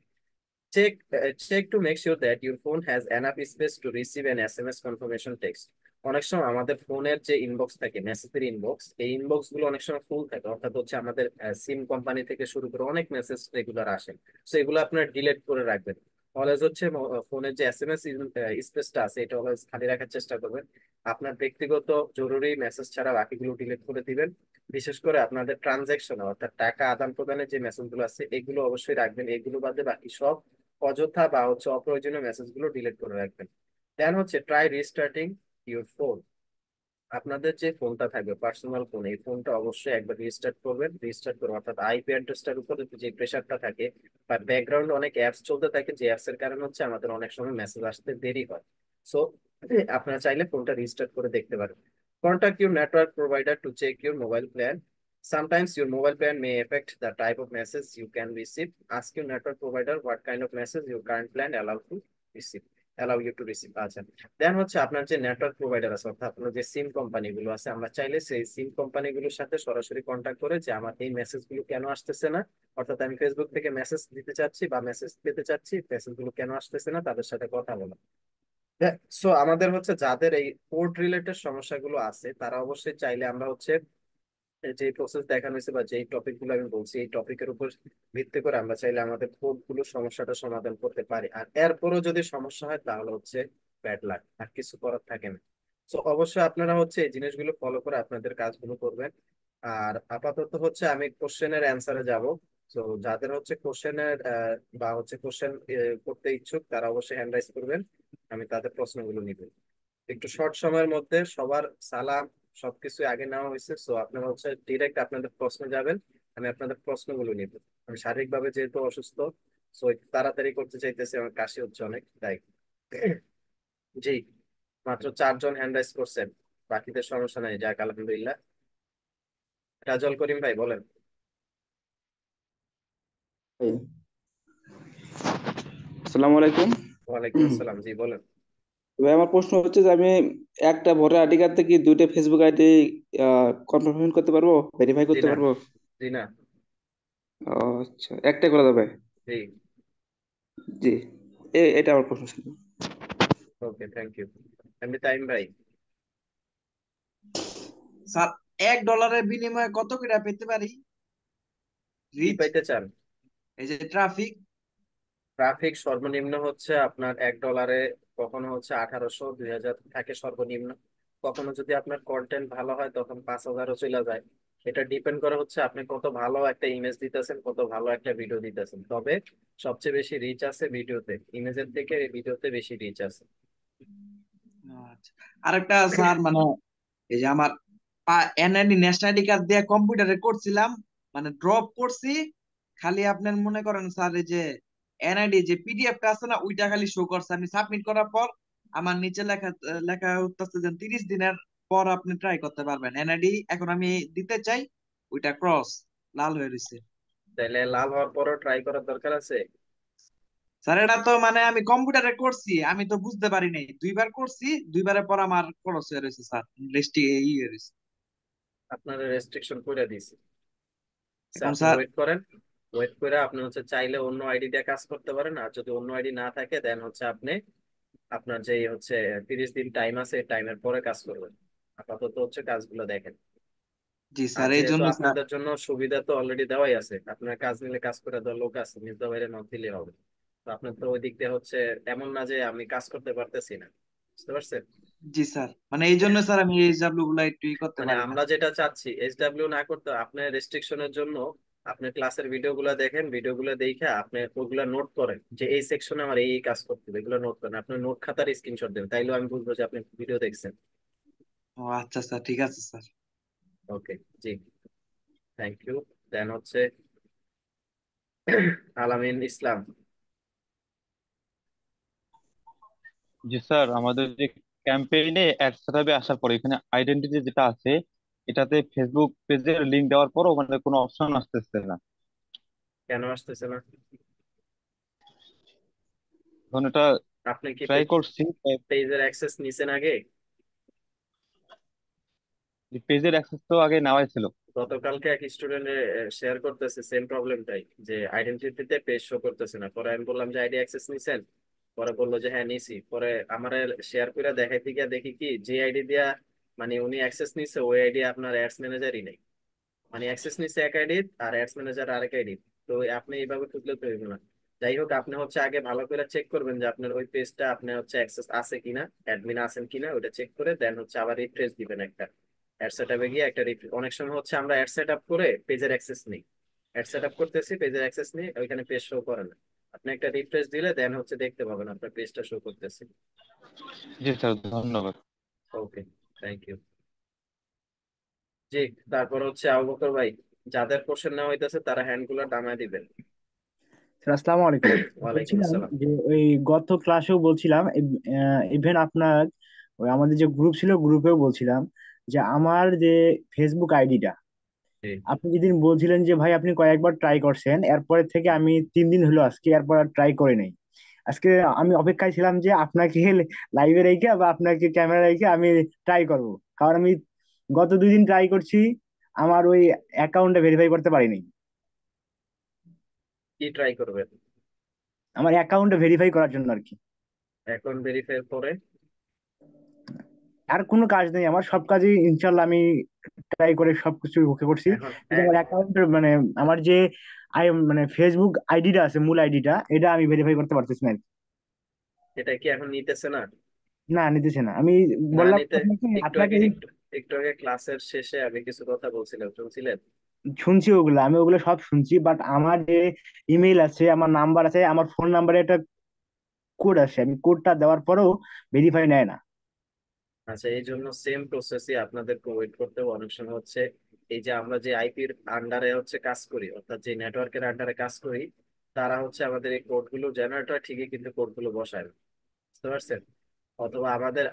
Check to make sure that your phone has enough space to receive an SMS confirmation text. অনেক সময় আমাদের ফোনের যে ইনবক্স থাকে, মেসেজের ইনবক্স, এই ইনবক্স গুলো অনেক সময় ফুল থাকে, অর্থাৎ হচ্ছে আমাদের সিম কোম্পানি থেকে শুরু করে অনেক মেসেজ রেগুলার আসে। তো এগুলো আপনার ডিলিট করে রাখবেন। অলওয়েজ হচ্ছে ফোনের যে SMS স্পেসটা আছে এটা অলওয়েজ খালি রাখার চেষ্টা করবেন। আপনার ব্যক্তিগত জরুরি মেসেজ ছাড়া বাকিগুলো ডিলিট করে দিবেন। বিশেষ করে আপনাদের ট্রানজাকশন অর্থাৎ টাকা আদান প্রদানের যে মেসেজগুলো আছে এগুলো অবশ্যই রাখবেন, এগুলো বাদে বাকি সব অযথা বা হচ্ছে অপ্রয়োজনীয় মেসেজ গুলো ডিলিট করে রাখবেন। দেন হচ্ছে ট্রাই রিস্টার্টিং ইউর ফোন। আপনাদের যে ফোনটা থাকবে পার্সোনাল ফোন, এই ফোনটা অবশ্যই একবার রিস্টার্ট করবেন। রিস্টার্ট করে অর্থাৎ আইপি অ্যাড্রেসটার উপরে যে প্রেশারটা থাকে বা ব্যাকগ্রাউন্ড অনেক অ্যাপস চলতে থাকে, যে অ্যাপস এর কারণে হচ্ছে আমাদের অনেক সময় মেসেজ আসতে দেরি হয়। সো আপনারা চাইলে ফোনটা রিস্টার্ট করে দেখতে পারেন। Contact your network provider to check your mobile plan. Sometimes your mobile plan may affect the type of message you can receive. Ask your network provider what kind of message your current plan receive allow you to receive। আচ্ছা, দেন হচ্ছে আপনার যে network provider আছে অর্থাৎ আপনার যে সিম company গুলো আছে, আমরা চাইলে সেই সিম কোম্পানি গুলোর সাথে সরাসরি কন্ট্যাক্ট করে যে আমার এই মেসেজ গুলো কেন আসতেছে না, অর্থাৎ আমি ফেসবুক থেকে মেসেজ দিতে চাচ্ছি বা মেসেজ পেতে চাচ্ছি, মেসেজ গুলো কেন আসতেছে না, তাদের সাথে কথা বলা। সো আমাদের হচ্ছে যাদের এই পোর্ট রিলেটেড সমস্যাগুলো আছে তারা অবশ্যই চাইলে, আমরা হচ্ছে যে প্রসেস দেখানো হয়েছে বা যেই টপিক গুলো আমি বলছি এই টপিকের উপর ভিত্তি করে আমরা চাইলে আমাদের কোড গুলো সমস্যাটা সমাধান করতে পারি। আর এরপরও যদি সমস্যা হয় তাহলে হচ্ছে ব্যাড লাক, আর কিছু করার থাকে না। তো অবশ্যই আপনারা হচ্ছে এই জিনিসগুলো ফলো করে আপনাদের কাজগুলো করবেন। আর আপাতত হচ্ছে আমি কোশ্চেনের অ্যান্সারে যাব। তো যাদের হচ্ছে কোশ্চেনের বা হচ্ছে কোশ্চেন করতে ইচ্ছুক তারা অবশ্যই হ্যান্ড রাইজ করবেন, আমি তাদের প্রশ্নগুলো নিব। একটু শর্ট সময়ের মধ্যে সবার সালাম সবকিছু আগে নেওয়া হয়েছে, সো আপনারা হচ্ছে ডিরেক্ট আপনাদের প্রশ্ন যাবেন, আমি আপনাদের প্রশ্নগুলো নিব। আমি শারীরিকভাবে যেহেতু অসুস্থ, সো একটু তাড়াতাড়ি করতে চাইতেছি, আমার কাশি হচ্ছে অনেক তাই। জি, মাত্র 4 জন হ্যান্ড রাইজ করছেন, বাকিদের সমস্যা নাই, যাক আলহামদুলিল্লাহ। রাজল করিম ভাই বলেন। আসসালামু আলাইকুম। ওয়ালাইকুম আসসালাম, জি বলেন। ভাই আমার প্রশ্ন হচ্ছে যে আমি একটা ভোটার আইডি কার্ড থেকে দুইটা ফেসবুক আইডি কনফার্মেশন করতে পারবো, ভেরিফাই জি করতে না, পারবো? জি না, ও, আচ্ছা, একটাই করা যাবে? জি। জি, এটা আমার প্রশ্ন ছিল। ওকে, থ্যাংক ইউ। এমনি টাইম ভাই। স্যার, $1 বিনিময়ে কত করে পেতে পারি কি রিচ? পাইতে চান? এই যে ট্রাফিক। ট্রাফিক সর্বনিম্ন হচ্ছে আপনার $1 কখনো হচ্ছে 1800 2000 থাকে সর্বনিম্ন। কখনো যদি আপনার কন্টেন্ট ভালো হয় তখন 5000ও চলে যায়। এটা ডিপেন্ড করে হচ্ছে আপনি কত ভালো একটা ইমেজ দিতেছেন, কত ভালো একটা ভিডিও দিতেছেন। তবে সবচেয়ে বেশি রিচ আছে ভিডিওতে, ইমেজের থেকে ভিডিওতে বেশি রিচ আছে। আচ্ছা, আরেকটা স্যার, মানে এই যে আমার এনআইডি ন্যাশনাল আইডি কার্ড দিয়ে কম্পিউটারে করছিলাম, মানে ড্রপ করছি, খালি আপনার মনে করেন স্যার এই যে এনআইডি যে পিডিএফটা আছে না, ওইটা খালি শো করছে। আমি সাবমিট করার পর আমার নিচে লেখা লেখা হচ্ছে যে 30 দিনের পর আপনি ট্রাই করতে পারবেন এনআইডি। এখন আমি দিতে চাই, ওইটা ক্রস লাল হয়ে রয়েছে। তাহলে লাল হওয়ার পরও ট্রাই করার দরকার আছে। স্যার এটা তো মানে আমি কম্পিউটারে করছি, আমি তো বুঝতে পারি নাই, দুইবার করছি, দুইবারের পর আমার ক্রস হয়ে রয়েছে স্যার, রেস্টি ই হয়ে রয়েছে। আপনার রেস্ট্রিকশন করে দিয়েছে। আচ্ছা, এখন আপনি স্যার, ওয়েট করেন। ওয়েট করে আপনি হচ্ছে চাইলে অন্য আইডি দিয়ে কাজ করতে পারেন, আর যদি অন্য আইডি না থাকে দেন হচ্ছে আপনি আপনার যে হচ্ছে 30 দিন টাইম আছে, টাইমের পরে কাজ করবেন। আপাতত হচ্ছে কাজগুলো দেখেন। জি আর স্যার, এই যেহেতু জন্য স্যার। আপনাদের জন্য সুবিধা তো অলরেডি দেওয়াই আছে, আপনার কাজ নিলে কাজ করে দেওয়ার লোক আছে, নিজ বাইরে নক দিলে হবে। তো আপনার তো ওই দিক দিয়ে হচ্ছে এমন না যে আমি কাজ করতে পারতেছি না, বুঝতে পারছেন? জি স্যার, মানে এই জন্য স্যার আমি এইচডব্লিউ গুলা একটু করতে মানে পারি না। আমরা যেটা চাচ্ছি এইচডাব্লিউ না করতে, আপনার রেস্ট্রিকশনের জন্য আপনি ক্লাসের ভিডিওগুলো দেখেন, ভিডিওগুলো দেখে আপনি ওগুলা নোট করেন যে এই সেকশনে আমার এই এই কাজ করতে হবে, এগুলো নোট করেন, আপনি নোট খাতার স্ক্রিনশট দেন, তাইলে আমি বুঝবো যে আপনি ভিডিও দেখছেন। ও আচ্ছা স্যার, ঠিক আছে স্যার। ওকে, জি, থ্যাংক ইউ। দেন হচ্ছে আলামিন ইসলাম। জি স্যার, আমাদের যে ক্যাম্পেইনে অ্যাড সেটআপে আসার পরে এখানে আইডেন্টিটি যেটা আছে, এটাতে ফেসবুক পেজের লিংক দেওয়ার পরও মানে কোনো অপশন আসতেছে না। কেন আসতেছে না? এখন এটা আপনি কি ট্রাই করছি, পেজের অ্যাক্সেস নিছেন আগে? পেজের অ্যাক্সেস তো আগে নেওয়াই ছিল। গতকালকে এক স্টুডেন্ট শেয়ার করতেছে সেম প্রবলেমটাই, যে আইডেন্টিটিতে পেজ শো করতেছে না। পরে আমি বললাম যে আইডি অ্যাক্সেস নিছেন? পরে বললো যে হ্যাঁ নিছি। পরে আমার শেয়ার করে দেখাইতে গিয়া দেখি কি যে আইডি দিয়া মানে উনি অ্যাক্সেস নিছে ওই আইডি আপনার অ্যাডস ম্যানেজারই নেই। মানে অ্যাক্সেস নিচ্ছে এক আইডি আর অ্যাডস ম্যানেজার আরেক আইডি। তো আপনি এইভাবে খুঁজলে তো হইব না। যাই হোক, আপনি হচ্ছে আগে ভালো করে চেক করবেন যে আপনার ওই পেজটা আপনার হচ্ছে অ্যাক্সেস আছে কিনা, অ্যাডমিন আছেন কিনা, ওটা চেক করে দেন হচ্ছে আবার রিফ্রেশ দিবেন একটা। অ্যাড সেটআপে গিয়ে একটা অনেক সময় হচ্ছে আমরা অ্যাড সেটআপ করে পেজের অ্যাক্সেস নেই, অ্যাড সেটআপ করতেছি পেজের অ্যাক্সেস নেই, ওইখানে পেজ শো করে না। আপনি একটা রিফ্রেশ দিলে দেন হচ্ছে দেখতে পাবেন আপনার পেজটা শো করতেছে। জি স্যার, ধন্যবাদ। ওকে, থ্যাংক ইউ। জি। তারপর হচ্ছে আবু বকর ভাই, যাদের কোশ্চেন নেওয়া হইতেছে তারা হ্যান্ড গুলা নামায় দিবেন। স্যার আসসালামু আলাইকুম। ওয়ালাইকুম বলছিলাম আসসালাম। যে ওই গত ক্লাসেও বলছিলাম, ইভেন আপনার ওই আমাদের যে গ্রুপ ছিল গ্রুপেও বলছিলাম যে আমার যে ফেসবুক আইডিটা, জি। আপনি যেদিন বলছিলেন যে ভাই আপনি কয়েকবার ট্রাই করছেন, এরপরে থেকে আমি 3 দিন হলো আজকে, এরপর আর ট্রাই করে নাই। আজকে আমি অপেক্ষায় ছিলাম যে আপনাকে লাইভে রেখে বা আপনাকে ক্যামেরা রেখে আমি ট্রাই করব, কারণ আমি গত 2 দিন ট্রাই করছি, আমার ওই অ্যাকাউন্টে ভেরিফাই করতে পারিনি। কি ট্রাই করবেন? আমার অ্যাকাউন্টে ভেরিফাই করার জন্য আর কি। অ্যাকাউন্ট ভেরিফাই করে? আর কোনো কাজ নেই, আমার সব কাজই ইনশাল্লাহ আমি ট্রাই করে সবকিছু ওকে করছি, এখন কিন্তু আমার অ্যাকাউন্টের মানে আমার যে মানে ফেসবুক আইডিটা আছে, মূল আইডিটা, এটা আমি ভেরিফাই করতে পারতেছি না আর কি। এটা কি এখন নিতেছে না? না, নিতেছে না। আমি না বললাম নিতে, আপনাকে, একটু আপনাকে আগে একটু একটু আগে ক্লাসের শেষে আমি কিছু কথা বলছিলাম, শুনছিলেন? শুনছি ওগুলো, আমি ওগুলো সব শুনছি, বাট আমার যে ইমেল আছে, আমার নাম্বার আছে, আমার ফোন নাম্বারে একটা কোড আছে, আমি কোডটা দেওয়ার পরেও ভেরিফাই নেয় না। আচ্ছা, এই জন্য সেম প্রসেসই আপনাদেরকে ওয়েট করতে হবে অনেক সময়। হচ্ছে এই যে আমরা যে আইপির আন্ডারে হচ্ছে কাজ করি, অর্থাৎ যে নেটওয়ার্কের আন্ডারে কাজ করি, তারা হচ্ছে আমাদের এই কোডগুলো জেনারেট হয় ঠিকই, কিন্তু কোডগুলো বসায় না। বুঝতে পারছেন? অথবা আমাদের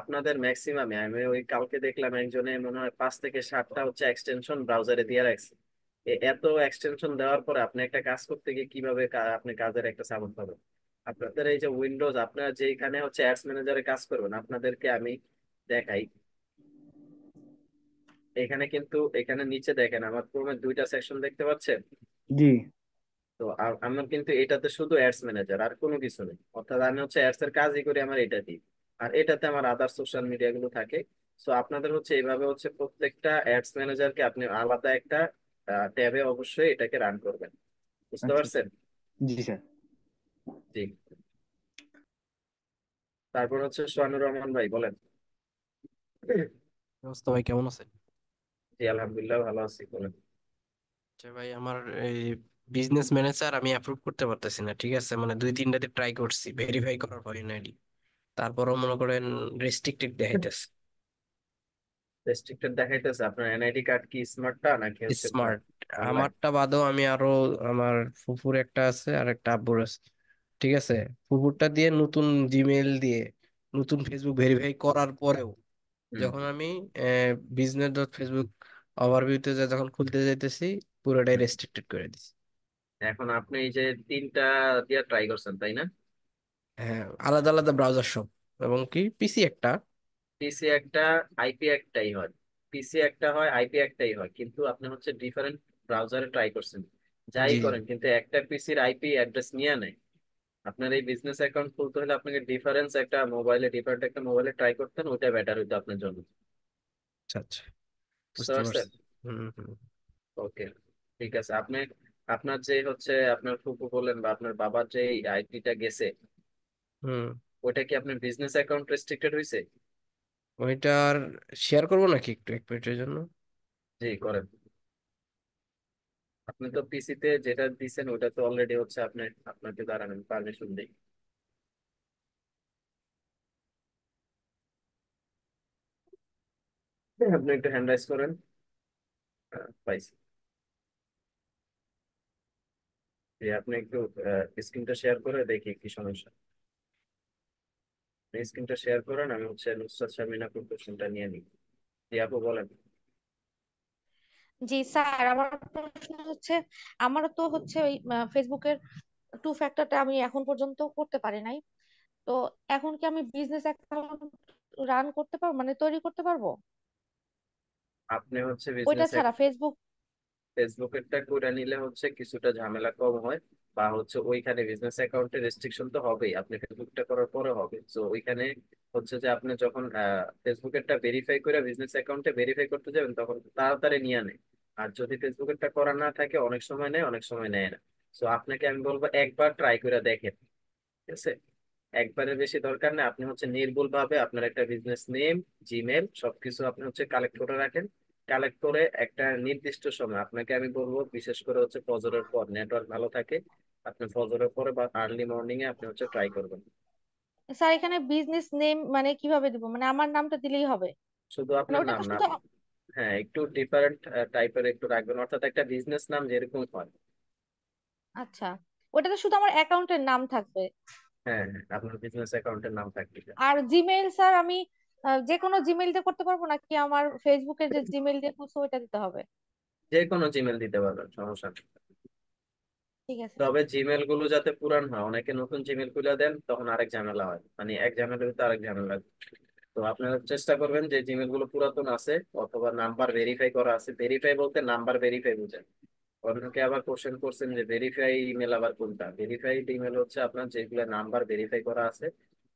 আপনাদের ম্যাক্সিমামে, আমি ওই কালকে দেখলাম একজনে মনে হয় 5 থেকে 7টা হচ্ছে এক্সটেনশন ব্রাউজারে দিয়ে রাখছে। এত এক্সটেনশন দেওয়ার পরে আপনি একটা কাজ করতে গিয়ে কিভাবে আপনি কাজের একটা সাপোর্ট পাবেন? আপনাদের এই যে উইন্ডোজ, আপনারা যেখানে হচ্ছে অ্যাডস ম্যানেজারে কাজ করবেন, আপনাদেরকে আমি দেখাই। এখানে কিন্তু এখানে নিচে দেখেন আমার ক্রোমে 2টা সেকশন দেখতে পাচ্ছেন। জি। তো আমার কিন্তু এটাতে শুধু অ্যাডস ম্যানেজার, আর কোনো কিছু নেই। অর্থাৎ আমি হচ্ছে অ্যাডস এর কাজই করি আমার এটা দিয়ে, আর এটাতে আমার আদার সোশ্যাল মিডিয়া গুলো থাকে। সো আপনাদের হচ্ছে এইভাবে হচ্ছে প্রত্যেকটা অ্যাডস ম্যানেজারকে আপনি আলাদা একটা ট্যাবে অবশ্যই এটাকে রান করবেন। বুঝতে আচ্ছা আচ্ছা। পারছেন? জি স্যার। জি। তারপর হচ্ছে সোহানুর রহমান ভাই বলেন। অবস্থা ভাই, কেমন আছেন? জি আলহামদুলিল্লাহ ভালো আছি, বলেন। আচ্ছা ভাই, আমার এই বিজনেস ম্যানেজার আমি অ্যাপ্রুভ করতে পারতেছি না, ঠিক আছে? মানে 2-3টাতে ট্রাই করছি, ভেরিফাই করার পরে আইডি, তারপরও মনে করেন রেস্ট্রিক্টেড দেখাইতেছে। রেস্ট্রিক্টেড দেখাইতেছে? আপনার এনআইডি কার্ড কি স্মার্টটা নাকি হচ্ছে স্মার্ট। অনলাইন? আমারটা বাদেও আমি আরো, আমার ফুফুর একটা আছে আর একটা আব্বুর আছে, ঠিক আছে? ফুফুরটা দিয়ে নতুন জিমেইল দিয়ে নতুন ফেসবুক ভেরিফাই করার পরেও হুম। যখন আমি বিজনেস ডট ফেসবুক ওভারভিউতে যখন খুলতে যাইতেছি, পুরোটাই রেস্ট্রিক্টেড করে দিছি। এখন আপনি এই যে 3টা দিয়ে ট্রাই করছেন তাই না? হ্যাঁ, আলাদা আলাদা ব্রাউজার সব, এবং কি পিসি একটা। পিসি একটা, আইপি একটাই হয়। পিসি একটা হয়, আইপি একটাই হয়, কিন্তু আপনি হচ্ছে ডিফারেন্ট ব্রাউজারে ট্রাই করছেন। যাই জি জি। করেন কিন্তু একটা পিসির আইপি অ্যাড্রেস নিয়ে নেয়। আপনার এই বিজনেস অ্যাকাউন্ট খুলতে হলে আপনাকে ডিফারেন্স একটা মোবাইলে, ডিফারেন্ট একটা মোবাইলে ট্রাই করতেন, ওইটা বেটার হইতো আপনার জন্য। আচ্ছা আচ্ছা, বুঝতে বুঝতে পারছেন? পারছি। হুম হুম। ওকে, ঠিক আছে। আপনি আপনার যে হচ্ছে আপনার ফুফু বলেন বা আপনার বাবার যে আইপিটা গেছে, হুম। ওইটা কি আপনার বিজনেস অ্যাকাউন্ট রেস্ট্রিক্টেড হয়েছে? ওইটার শেয়ার করবো নাকি একটু, 1 মিনিটের জন্য? জি করেন। আপনি তো পিসিতে যেটা দিছেন ওটা তো অলরেডি হচ্ছে আপনি, আপনাকে দাঁড়ান পারমিশন দিই। আপনি একটু হ্যান্ড রাইজ করেন। পাইছি। জি, আপনি একটু স্ক্রিনটা শেয়ার করে দেখি কি সমস্যা। স্ক্রিনটা শেয়ার করেন, আমি হচ্ছে নুসরাত শারমিন আপুর কোশ্চেনটা নিয়ে নিই। জি আপু বলেন। জি স্যার, আমার প্রশ্ন হচ্ছে, আমারও তো হচ্ছে ওই ফেসবুকের টু ফ্যাক্টরটা আমি এখন পর্যন্ত করতে পারি নাই। তো এখন কি আমি বিজনেস অ্যাকাউন্ট রান করতে পারবো, মানে তৈরি করতে পারবো আপনি হচ্ছে ওইটা বিজনেস ছাড়া ফেসবুক? ফেসবুকেরটা করে নিলে হচ্ছে কিছুটা ঝামেলা কম হয়, বা হচ্ছে ওইখানে বিজনেস অ্যাকাউন্টে রেস্ট্রিকশন তো হবেই, আপনি ফেসবুকটা করার পরে হবে। তো ওইখানে হচ্ছে যে আপনি যখন ফেসবুকেরটা ভেরিফাই করে বিজনেস অ্যাকাউন্টে ভেরিফাই করতে যাবেন তখন তাড়াতাড়ি নিয়ে নেয়। আর যদি ফেসবুকেরটা করা না থাকে অনেক সময় নেয়, অনেক সময় নেয় না। তো আপনাকে আমি বলবো একবার ট্রাই করে দেখেন, ঠিক আছে? একবারের বেশি দরকার নেই। আপনি হচ্ছে নির্ভুল ভাবে আপনার একটা বিজনেস নেম, জিমেল সবকিছু আপনি হচ্ছে কালেক্ট করে রাখেন। কালেক্ট করে একটা নির্দিষ্ট সময়, আপনাকে আমি বলবো বিশেষ করে হচ্ছে ফজরের পর নেটওয়ার্ক ভালো থাকে, আপনি ফজরের পরে বা আর্লি মর্নিং এ আপনি হচ্ছে ট্রাই করবেন। স্যার এখানে বিজনেস নেম মানে কিভাবে দিব, মানে আমার নামটা দিলেই হবে? শুধু মানে আপনার ওটা নাম তো না, শুধু হ্যাঁ, একটু ডিফারেন্ট টাইপের একটু রাখবেন, অর্থাৎ একটা বিজনেস নাম যেরকম হয়। আচ্ছা, ওটাতে শুধু আমার অ্যাকাউন্টের নাম থাকবে? হ্যাঁ হ্যাঁ, আপনার বিজনেস অ্যাকাউন্টের নাম থাকবে। আর জিমেইল স্যার আমি যে কোনো জিমেইল দিয়ে করতে পারবো নাকি আমার ফেসবুকের যে জিমেইল দিয়ে খুলছে ওইটা দিতে হবে? যে কোনো জিমেল দিতে পারবেন, সমস্যা নেই। ঠিক আছে। তবে জিমেল গুলো যাতে পুরান হয়, অনেকে নতুন জিমেল খুলে দেন তখন আরেক ঝামেলা হয়, মানে এক ঝামেলার ভিতরে আরেক ঝামেলা। তো আপনারা চেষ্টা করবেন যে জিমেল গুলো পুরাতন আছে অথবা নাম্বার ভেরিফাই করা আছে। ভেরিফাই বলতে নাম্বার ভেরিফাই বুঝেন। অনেকে আবার কোশ্চেন করছেন যে ভেরিফাই ইমেল আবার কোনটা। ভেরিফাইড ইমেল হচ্ছে আপনার যেগুলো নাম্বার ভেরিফাই করা আছে,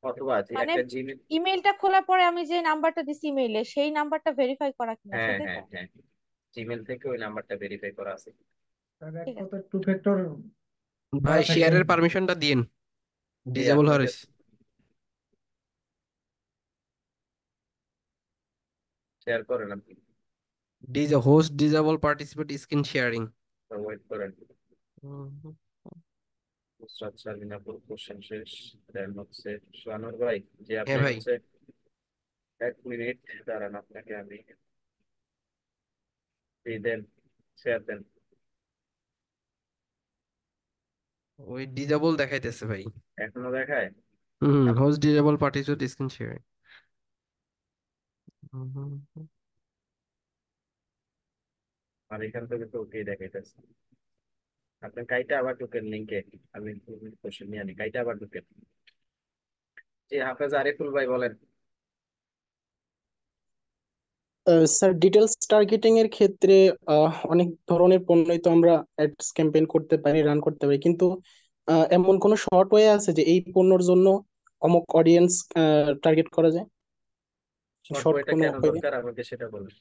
অথবা যে মানে একটা জিমেল। ইমেইলটা খোলার পরে আমি যে নাম্বারটা দিছি ইমেইলে সেই নাম্বারটা ভেরিফাই করা কিনা হ্যাঁ সেটাই তো? হ্যাঁ হ্যাঁ, জিমেল থেকে ওই নাম্বারটা ভেরিফাই করা আছে। ঠিক আছে। টু ফ্যাক্টর ভাই দেওয়া থাকলে শেয়ারের পারমিশনটা দিন, জি ডিজেবল আপনাদের হরিস। শেয়ার করেন আপনি। Host disable participate screen sharing. Wait করেন। আচ্ছা মিনাপুর কোশ্চেন শেষ। দেন হচ্ছে সোহানুর ভাই, যে হ্যাঁ আপনি ভাই, হচ্ছে 1 মিনিট দাঁড়ান, আপনাকে আমি দেন শেয়ার দেন। ওই ডিজেবল দেখাইতেছে ভাই। এখনো দেখায়? Host disable participate screen sharing. আর এখান থেকে তো ওকেই দেখাইতেছে। আপনি কাইটা আবার ঢুকেন লিঙ্কে। আমি কোশ্চেন নিয়ে আনি, কাইটা আবার ঢুকেন। জি হাফেজ আরিফুল ভাই বলেন। স্যার ডিটেলস টার্গেটিং এর ক্ষেত্রে অনেক ধরনের পণ্যই তো আমরা অ্যাডস ক্যাম্পেইন করতে পারি, রান করতে পারি, কিন্তু এমন কোনো শর্ট ওয়ে আছে যে এই পণ্যর জন্য অমুক অডিয়েন্স টার্গেট করা যায়? শর্ট শর্ট ওয়েটা কোনো কেন ওয়ে? দরকার আমাকে সেটা বলুন।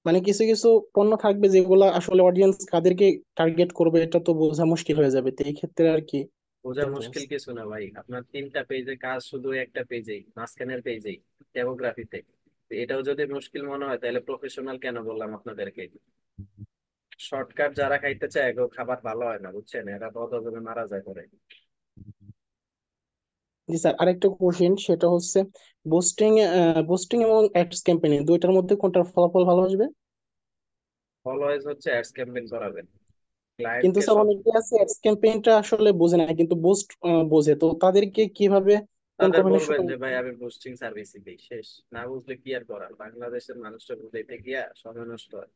মানে কিছু কিছু পণ্য থাকবে যেগুলো আসলে অডিয়েন্স কাদেরকে টার্গেট করবে এটা তো বোঝা মুশকিল হয়ে যাবে, তো এই ক্ষেত্রে আর কি বোঝা জানতে মুশকিল চাচ্ছি। কিছু না ভাই, আপনার 3টা পেজে কাজ, শুধু একটা পেজেই, মাঝখানের পেজেই, ডেমোগ্রাফিতে। এটাও যদি মুশকিল মনে হয় তাহলে প্রফেশনাল কেন বললাম আপনাদেরকে। শর্টকাট যারা খাইতে চায় এগো খাবার ভালো হয় না, বুঝছেন, এরা বদহজমে মারা যায় করে। জি স্যার, আরেকটা কোশ্চেন, সেটা হচ্ছে বুস্টিং বুস্টিং এবং অ্যাডস ক্যাম্পেইন দুইটার মধ্যে কোনটার ফলাফল ভালো আসবে? অলওয়েজ হচ্ছে অ্যাডস ক্যাম্পেইন করাবেন কিন্তু ক্লায়েন্টকে স্যার সব। অনেকে আছে অ্যাডস ক্যাম্পেইনটা আসলে বোঝে না কিন্তু বুস্ট বোঝে, তো তাদেরকে কিভাবে কোন তাদের বলবেন কম্বিনেশন? যে ভাই আমি বুস্টিং সার্ভিসই দিই, শেষ। না বুঝলে কি আর করার, বাংলাদেশের মানুষটা বুঝাইতে গিয়া সময় নষ্ট হয়।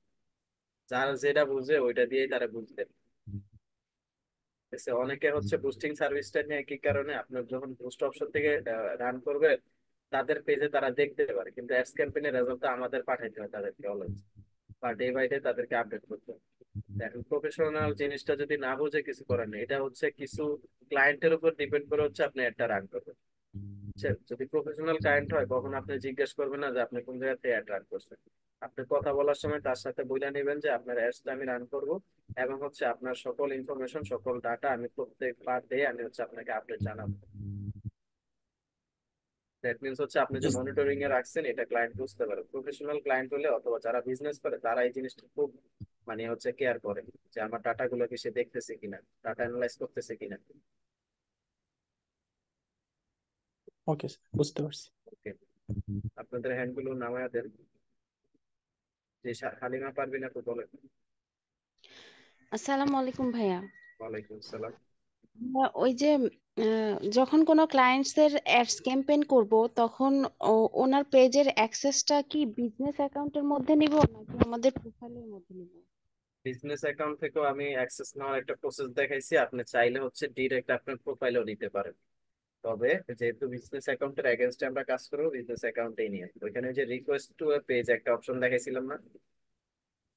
যারা যেটা বুঝে ওইটা দিয়েই তারা বুঝতে। অনেকে হচ্ছে বুস্টিং সার্ভিসটা নিয়ে কি কারণে, আপনার যখন বুস্ট অপশন থেকে রান করবে তাদের পেজে তারা দেখতে পারে, কিন্তু অ্যাডস ক্যাম্পেইনের রেজাল্ট আমাদের পাঠাইতে হয় তাদেরকে অলওয়েজ, বা ডে বাই ডে তাদেরকে আপডেট করতে হয়। এখন প্রফেশনাল জিনিসটা যদি না বুঝে কিছু করেন না, এটা হচ্ছে কিছু ক্লায়েন্টের উপর ডিপেন্ড করে হচ্ছে আপনি একটা রান করবেন। বুঝছেন? যদি প্রফেশনাল ক্লায়েন্ট হয় কখন আপনি জিজ্ঞেস করবেন না যে আপনি কোন জায়গা থেকে অ্যাড রান করছেন। আপনি কথা বলার সময় তার সাথে বলে নেবেন যে আপনার অ্যাডসটা আমি রান করব, এবং হচ্ছে আপনার সকল ইনফরমেশন সকল ডাটা আমি প্রত্যেক পার ডে আমি হচ্ছে আপনাকে আপডেট জানাবো। দ্যাট মিনস হচ্ছে আপনি যে মনিটরিং এ রাখছেন এটা ক্লায়েন্ট বুঝতে পারে। প্রফেশনাল ক্লায়েন্ট হলে অথবা যারা বিজনেস করে তারা এই জিনিসটা খুব মানে হচ্ছে কেয়ার করে, যে আমার ডাটা গুলোকে সে দেখতেছে কিনা, ডাটা অ্যানালাইজ করতেছে কিনা। ওকে স্যার, বুঝতে পারছি। ওকে, আপনাদের হ্যান্ড গুলো নামায়া দেন। যে হালিমা পারবিন আপু বলেন। আসসালামু আলাইকুম ভাইয়া। ওয়ালাইকুম আসসালাম। ওই যে যখন কোনো ক্লায়েন্টসের অ্যাডস ক্যাম্পেইন করব তখন ওনার পেজের অ্যাক্সেসটা কি বিজনেস অ্যাকাউন্টের মধ্যে নিব নাকি আমাদের প্রোফাইলের মধ্যে নিব? বিজনেস অ্যাকাউন্ট থেকেও আমি অ্যাক্সেস নেওয়ার একটা প্রসেস দেখাইছি, আপনি চাইলে হচ্ছে ডিরেক্ট আপনার প্রোফাইলও নিতে পারেন। তবে যেহেতু বিজনেস অ্যাকাউন্টের এগেনস্টে আমরা কাজ করবো, বিজনেস অ্যাকাউন্টেই নিয়ে ওইখানে যে রিকোয়েস্ট টু পেজ একটা অপশন দেখাইছিলাম না।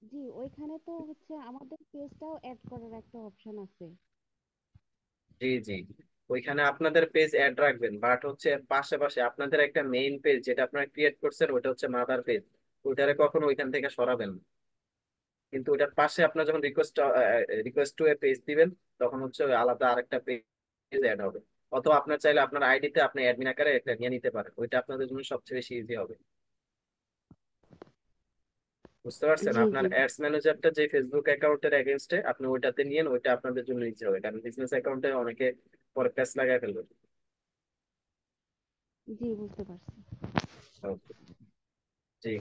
জি, ওইখানে তো হচ্ছে আমাদের পেজটাও অ্যাড করার একটা অপশন আছে। জি জি, ওইখানে আপনাদের পেজ অ্যাড রাখবেন, বাট হচ্ছে পাশাপাশি আপনাদের একটা মেইন পেজ যেটা আপনারা ক্রিয়েট করছেন ওটা হচ্ছে মাদার পেজ, ওইটারে কখনো ওইখান থেকে সরাবেন না। কিন্তু ওটার পাশে আপনার যখন রিকোয়েস্ট টু এ পেজ দিবেন তখন হচ্ছে ওই আলাদা আরেকটা পেজ অ্যাড হবে। অথবা আপনার চাইলে আপনার আইডিতে আপনি অ্যাডমিন আকারে একটা নিয়ে নিতে পারেন, ওইটা আপনাদের জন্য সবচেয়ে বেশি ইজি হবে। বুঝতে পারছেন? জি আপনার জি অ্যাডস ম্যানেজারটা যে ফেসবুক অ্যাকাউন্টের এগেনস্টে আপনি ওইটাতে নিয়েন, ওইটা আপনাদের জন্য ইজি হবে, কারণ বিজনেস অ্যাকাউন্টে অনেকে পরে প্যাচ লাগায় ফেলবে। জি বুঝতে পারছি। Okay, জি।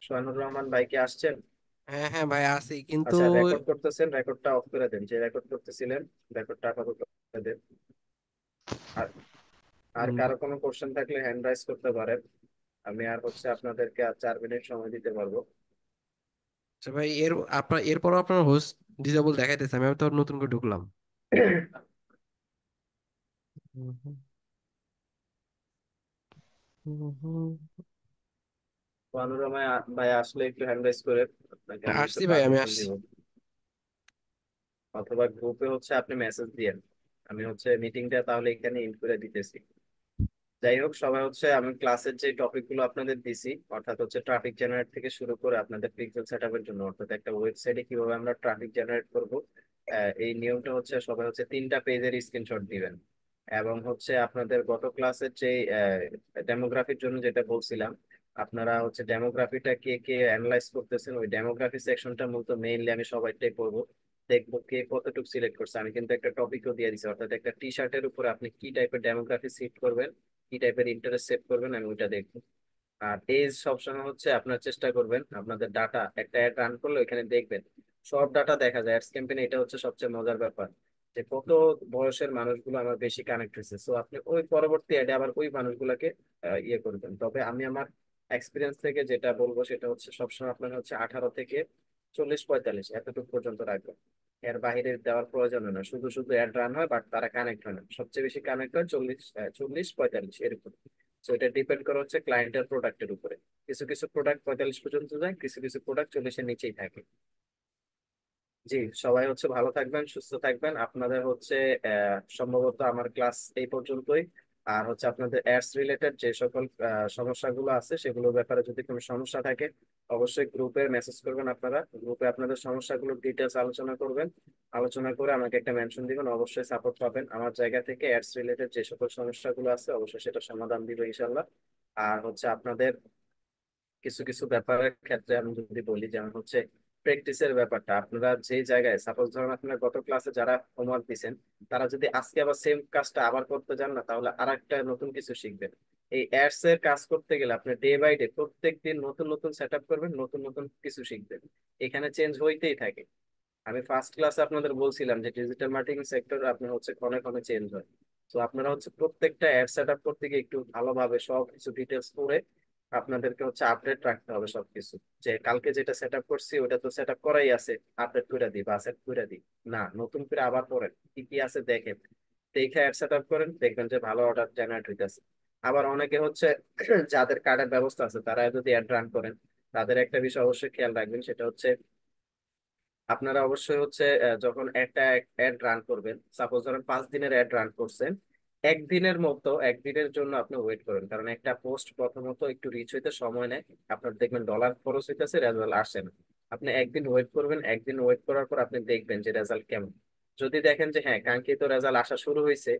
সোহানুর রহমান ভাই কি আসছেন? হ্যাঁ হ্যাঁ ভাই আছি কিন্তু আচ্ছা, রেকর্ড করতেছেন, রেকর্ডটা অফ করে দেন, যে রেকর্ড করতেছিলেন রেকর্ডটা আপাতত করে দেন। আর আর উম, কারো কোনো কোশ্চেন থাকলে হ্যান্ড রাইজ করতে পারেন। আমি আর আপনাদেরকে আর 4 মিনিট সময় দিতে পারবো। আচ্ছা ভাই এরপরও আপনার হোস্ট ডিসেবল দেখাইতেছে, আমি তো নতুন করে ঢুকলাম। হুম, হুম, হুম, হুম। সোহানুর রহমান ভাই আসলে একটু হ্যান্ড রাইজ করে, আপনাকে আমি একটু আসছি ভাই, আমি পারমিশন আসছি। দিব, অথবা গ্রুপে আপনি মেসেজ দিয়েন। আমি মিটিংটা তাহলে এখানে এন্ড করে দিতেছি। যাই হোক, সবাই আমি ক্লাসের যে টপিক গুলো আপনাদের দিছি, অর্থাৎ ট্রাফিক জেনারেট থেকে শুরু করে আপনাদের পিক্সেল সেটআপের জন্য, অর্থাৎ একটা ওয়েবসাইটে কিভাবে আমরা ট্রাফিক জেনারেট করব, এই নিয়মটা সবাই 3টা পেজের স্ক্রিনশট দিবেন। এবং আপনাদের গত ক্লাসের যে ডেমোগ্রাফির জন্য যেটা বলছিলাম, আপনারা ডেমোগ্রাফিটা কে কে অ্যানালাইজ করতেছেন, ওই ডেমোগ্রাফি সেকশনটা মূলত মেইনলি আমি সবাইটাই করবো, দেখবো কে কতটুকু সিলেক্ট করছে। আমি কিন্তু একটা টপিকও দিয়ে দিচ্ছি, অর্থাৎ একটা টি শার্টের উপরে আপনি কি টাইপের ডেমোগ্রাফি সিট করবেন, কি টাইপের ইন্টারেস্ট সেট করবেন, আমি ওইটা দেখবো। আর এজ সবসময় আপনার চেষ্টা করবেন, আপনাদের ডাটা একটা অ্যাড রান করলে ওইখানে দেখবেন সব ডাটা দেখা যায় অ্যাডস ক্যাম্পেইনে। এটা সবচেয়ে মজার ব্যাপার, যে কত বয়সের মানুষগুলো আমার বেশি কানেক্ট হয়েছে। সো আপনি ওই পরবর্তী অ্যাডে আবার ওই মানুষগুলোকে ইয়ে করবেন। তবে আমি আমার এক্সপিরিয়েন্স থেকে যেটা বলবো সেটা সবসময় আপনার 18 থেকে 40-45 এতটুকু পর্যন্ত রাখবেন। এর বাইরে দেওয়ার প্রয়োজন হয় না, শুধু শুধু অ্যাড রান হয় বাট তারা কানেক্ট হয় না। সবচেয়ে বেশি কানেক্ট হয় 40-45 এরকম। তো এটা ডিপেন্ড করে ক্লায়েন্টের প্রোডাক্টের উপরে। কিছু কিছু প্রোডাক্ট 45 পর্যন্ত যায়, কিছু কিছু প্রোডাক্ট 40-এর নিচেই থাকে। জি, সবাই ভালো থাকবেন, সুস্থ থাকবেন। আপনাদের সম্ভবত আমার ক্লাস এই পর্যন্তই। আর আপনাদের অ্যাডস রিলেটেড যে সকল সমস্যাগুলো আছে সেগুলোর ব্যাপারে যদি কোনো সমস্যা থাকে, অবশ্যই গ্রুপে মেসেজ করবেন। আপনারা গ্রুপে আপনাদের সমস্যাগুলো ডিটেলস আলোচনা করবেন, আলোচনা করে আমাকে একটা মেনশন দিবেন, অবশ্যই সাপোর্ট পাবেন আমার জায়গা থেকে। অ্যাডস রিলেটেড যে সকল সমস্যাগুলো আছে অবশ্যই সেটা সমাধান দিব ইনশাল্লাহ। আর আপনাদের কিছু কিছু ব্যাপারের ক্ষেত্রে আমি যদি বলি, যেমন প্র্যাকটিসের ব্যাপারটা, আপনারা যে জায়গায় সাপোজ ধরুন আপনারা গত ক্লাসে যারা হোমওয়ার্ক দিয়েছেন, তারা যদি আজকে আবার সেম কাজটা আবার করতে যান না, তাহলে আর একটা নতুন কিছু শিখবেন। এই অ্যাডস এর কাজ করতে গেলে আপনি ডে বাই ডে প্রত্যেক দিন নতুন নতুন সেট আপ করবেন, নতুন নতুন কিছু শিখবেন। এখানে চেঞ্জ হইতেই থাকে। আমি ফার্স্ট ক্লাসে আপনাদের বলছিলাম যে ডিজিটাল মার্কেটিং সেক্টর আপনার ক্ষণে ক্ষণে চেঞ্জ হয়। তো আপনারা প্রত্যেকটা অ্যাড সেট আপ করতে গিয়ে একটু ভালোভাবে সব কিছু ডিটেলস পড়ে আপনাদেরকে আপডেট রাখতে হবে সবকিছু। যে কালকে যেটা সেট আপ করছি ওটা তো সেট আপ করাই আছে, আপডেট করে দিই বা সেট করে দিই না, নতুন করে আবার পড়েন, কি কি আছে দেখেন, দেখে অ্যাড সেট আপ করেন, দেখবেন যে ভালো অর্ডার জেনারেট হইতেছে। আবার অনেকে যাদের কার্ডের ব্যবস্থা আছে তারা যদি অ্যাড রান করেন, তাদের একটা বিষয় অবশ্যই খেয়াল রাখবেন, সেটা আপনারা অবশ্যই যখন একটা অ্যাড রান করবেন, সাপোজ ধরেন 5 দিনের অ্যাড রান করছেন, একদিনের মতো একদিনের জন্য আপনি ওয়েট করেন, কারণ একটা পোস্ট প্রথমত একটু রিচ হইতে সময় নেয়। আপনার দেখবেন ডলার খরচ হইতেছে, রেজাল্ট আসে না। আপনি একদিন ওয়েট করবেন, একদিন ওয়েট করার পর আপনি দেখবেন যে রেজাল্ট কেমন। যদি দেখেন যে হ্যাঁ কাঙ্ক্ষিত রেজাল্ট আসা শুরু হয়েছে,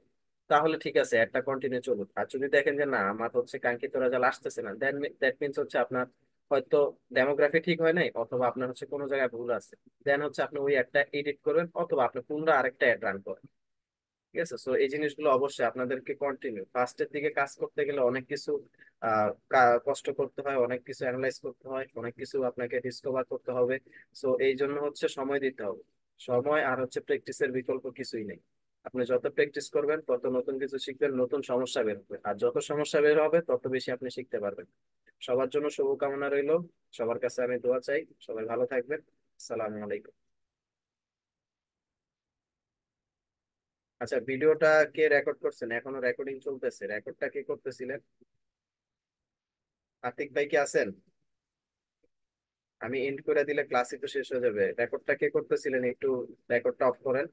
তাহলে ঠিক আছে, একটা কন্টিনিউ চলুক। আর যদি দেখেন যে না আমার কাঙ্ক্ষিত রেজাল্ট আসতেছে না, দেন দ্যাট মিনস আপনার হয়তো ডেমোগ্রাফি ঠিক হয় নাই, অথবা আপনার কোনো জায়গায় ভুল আছে। দেন আপনি ওই একটা এডিট করবেন, অথবা আপনি পুনরায় আরেকটা অ্যাড রান করেন। ঠিক আছে, সো এই জিনিসগুলো অবশ্যই আপনাদেরকে কন্টিনিউ, ফার্স্টের দিকে কাজ করতে গেলে অনেক কিছু কষ্ট করতে হয়, অনেক কিছু অ্যানালাইজ করতে হয়, অনেক কিছু আপনাকে ডিসকভার করতে হবে। সো এই জন্য সময় দিতে হবে। সময় আর প্র্যাকটিসের বিকল্প কিছুই নেই। আপনি যত প্র্যাকটিস করবেন তত নতুন কিছু শিখবেন, নতুন সমস্যা বের হবে, আর যত সমস্যা বের হবে তত বেশি আপনি শিখতে পারবেন। সবার জন্য শুভকামনা রইলো, সবার কাছে আমি দোয়া চাই, সবাই ভালো থাকবেন। আসসালামু আলাইকুম। আচ্ছা, ভিডিওটা কে রেকর্ড করছেন? এখনো রেকর্ডিং চলতেছে, রেকর্ডটা কে করতেছিলেন? আতিক ভাই কি আছেন? আমি এন্ড করে দিলে ক্লাসই তো শেষ হয়ে যাবে। রেকর্ডটা কে করতেছিলেন? একটু রেকর্ডটা অফ করেন।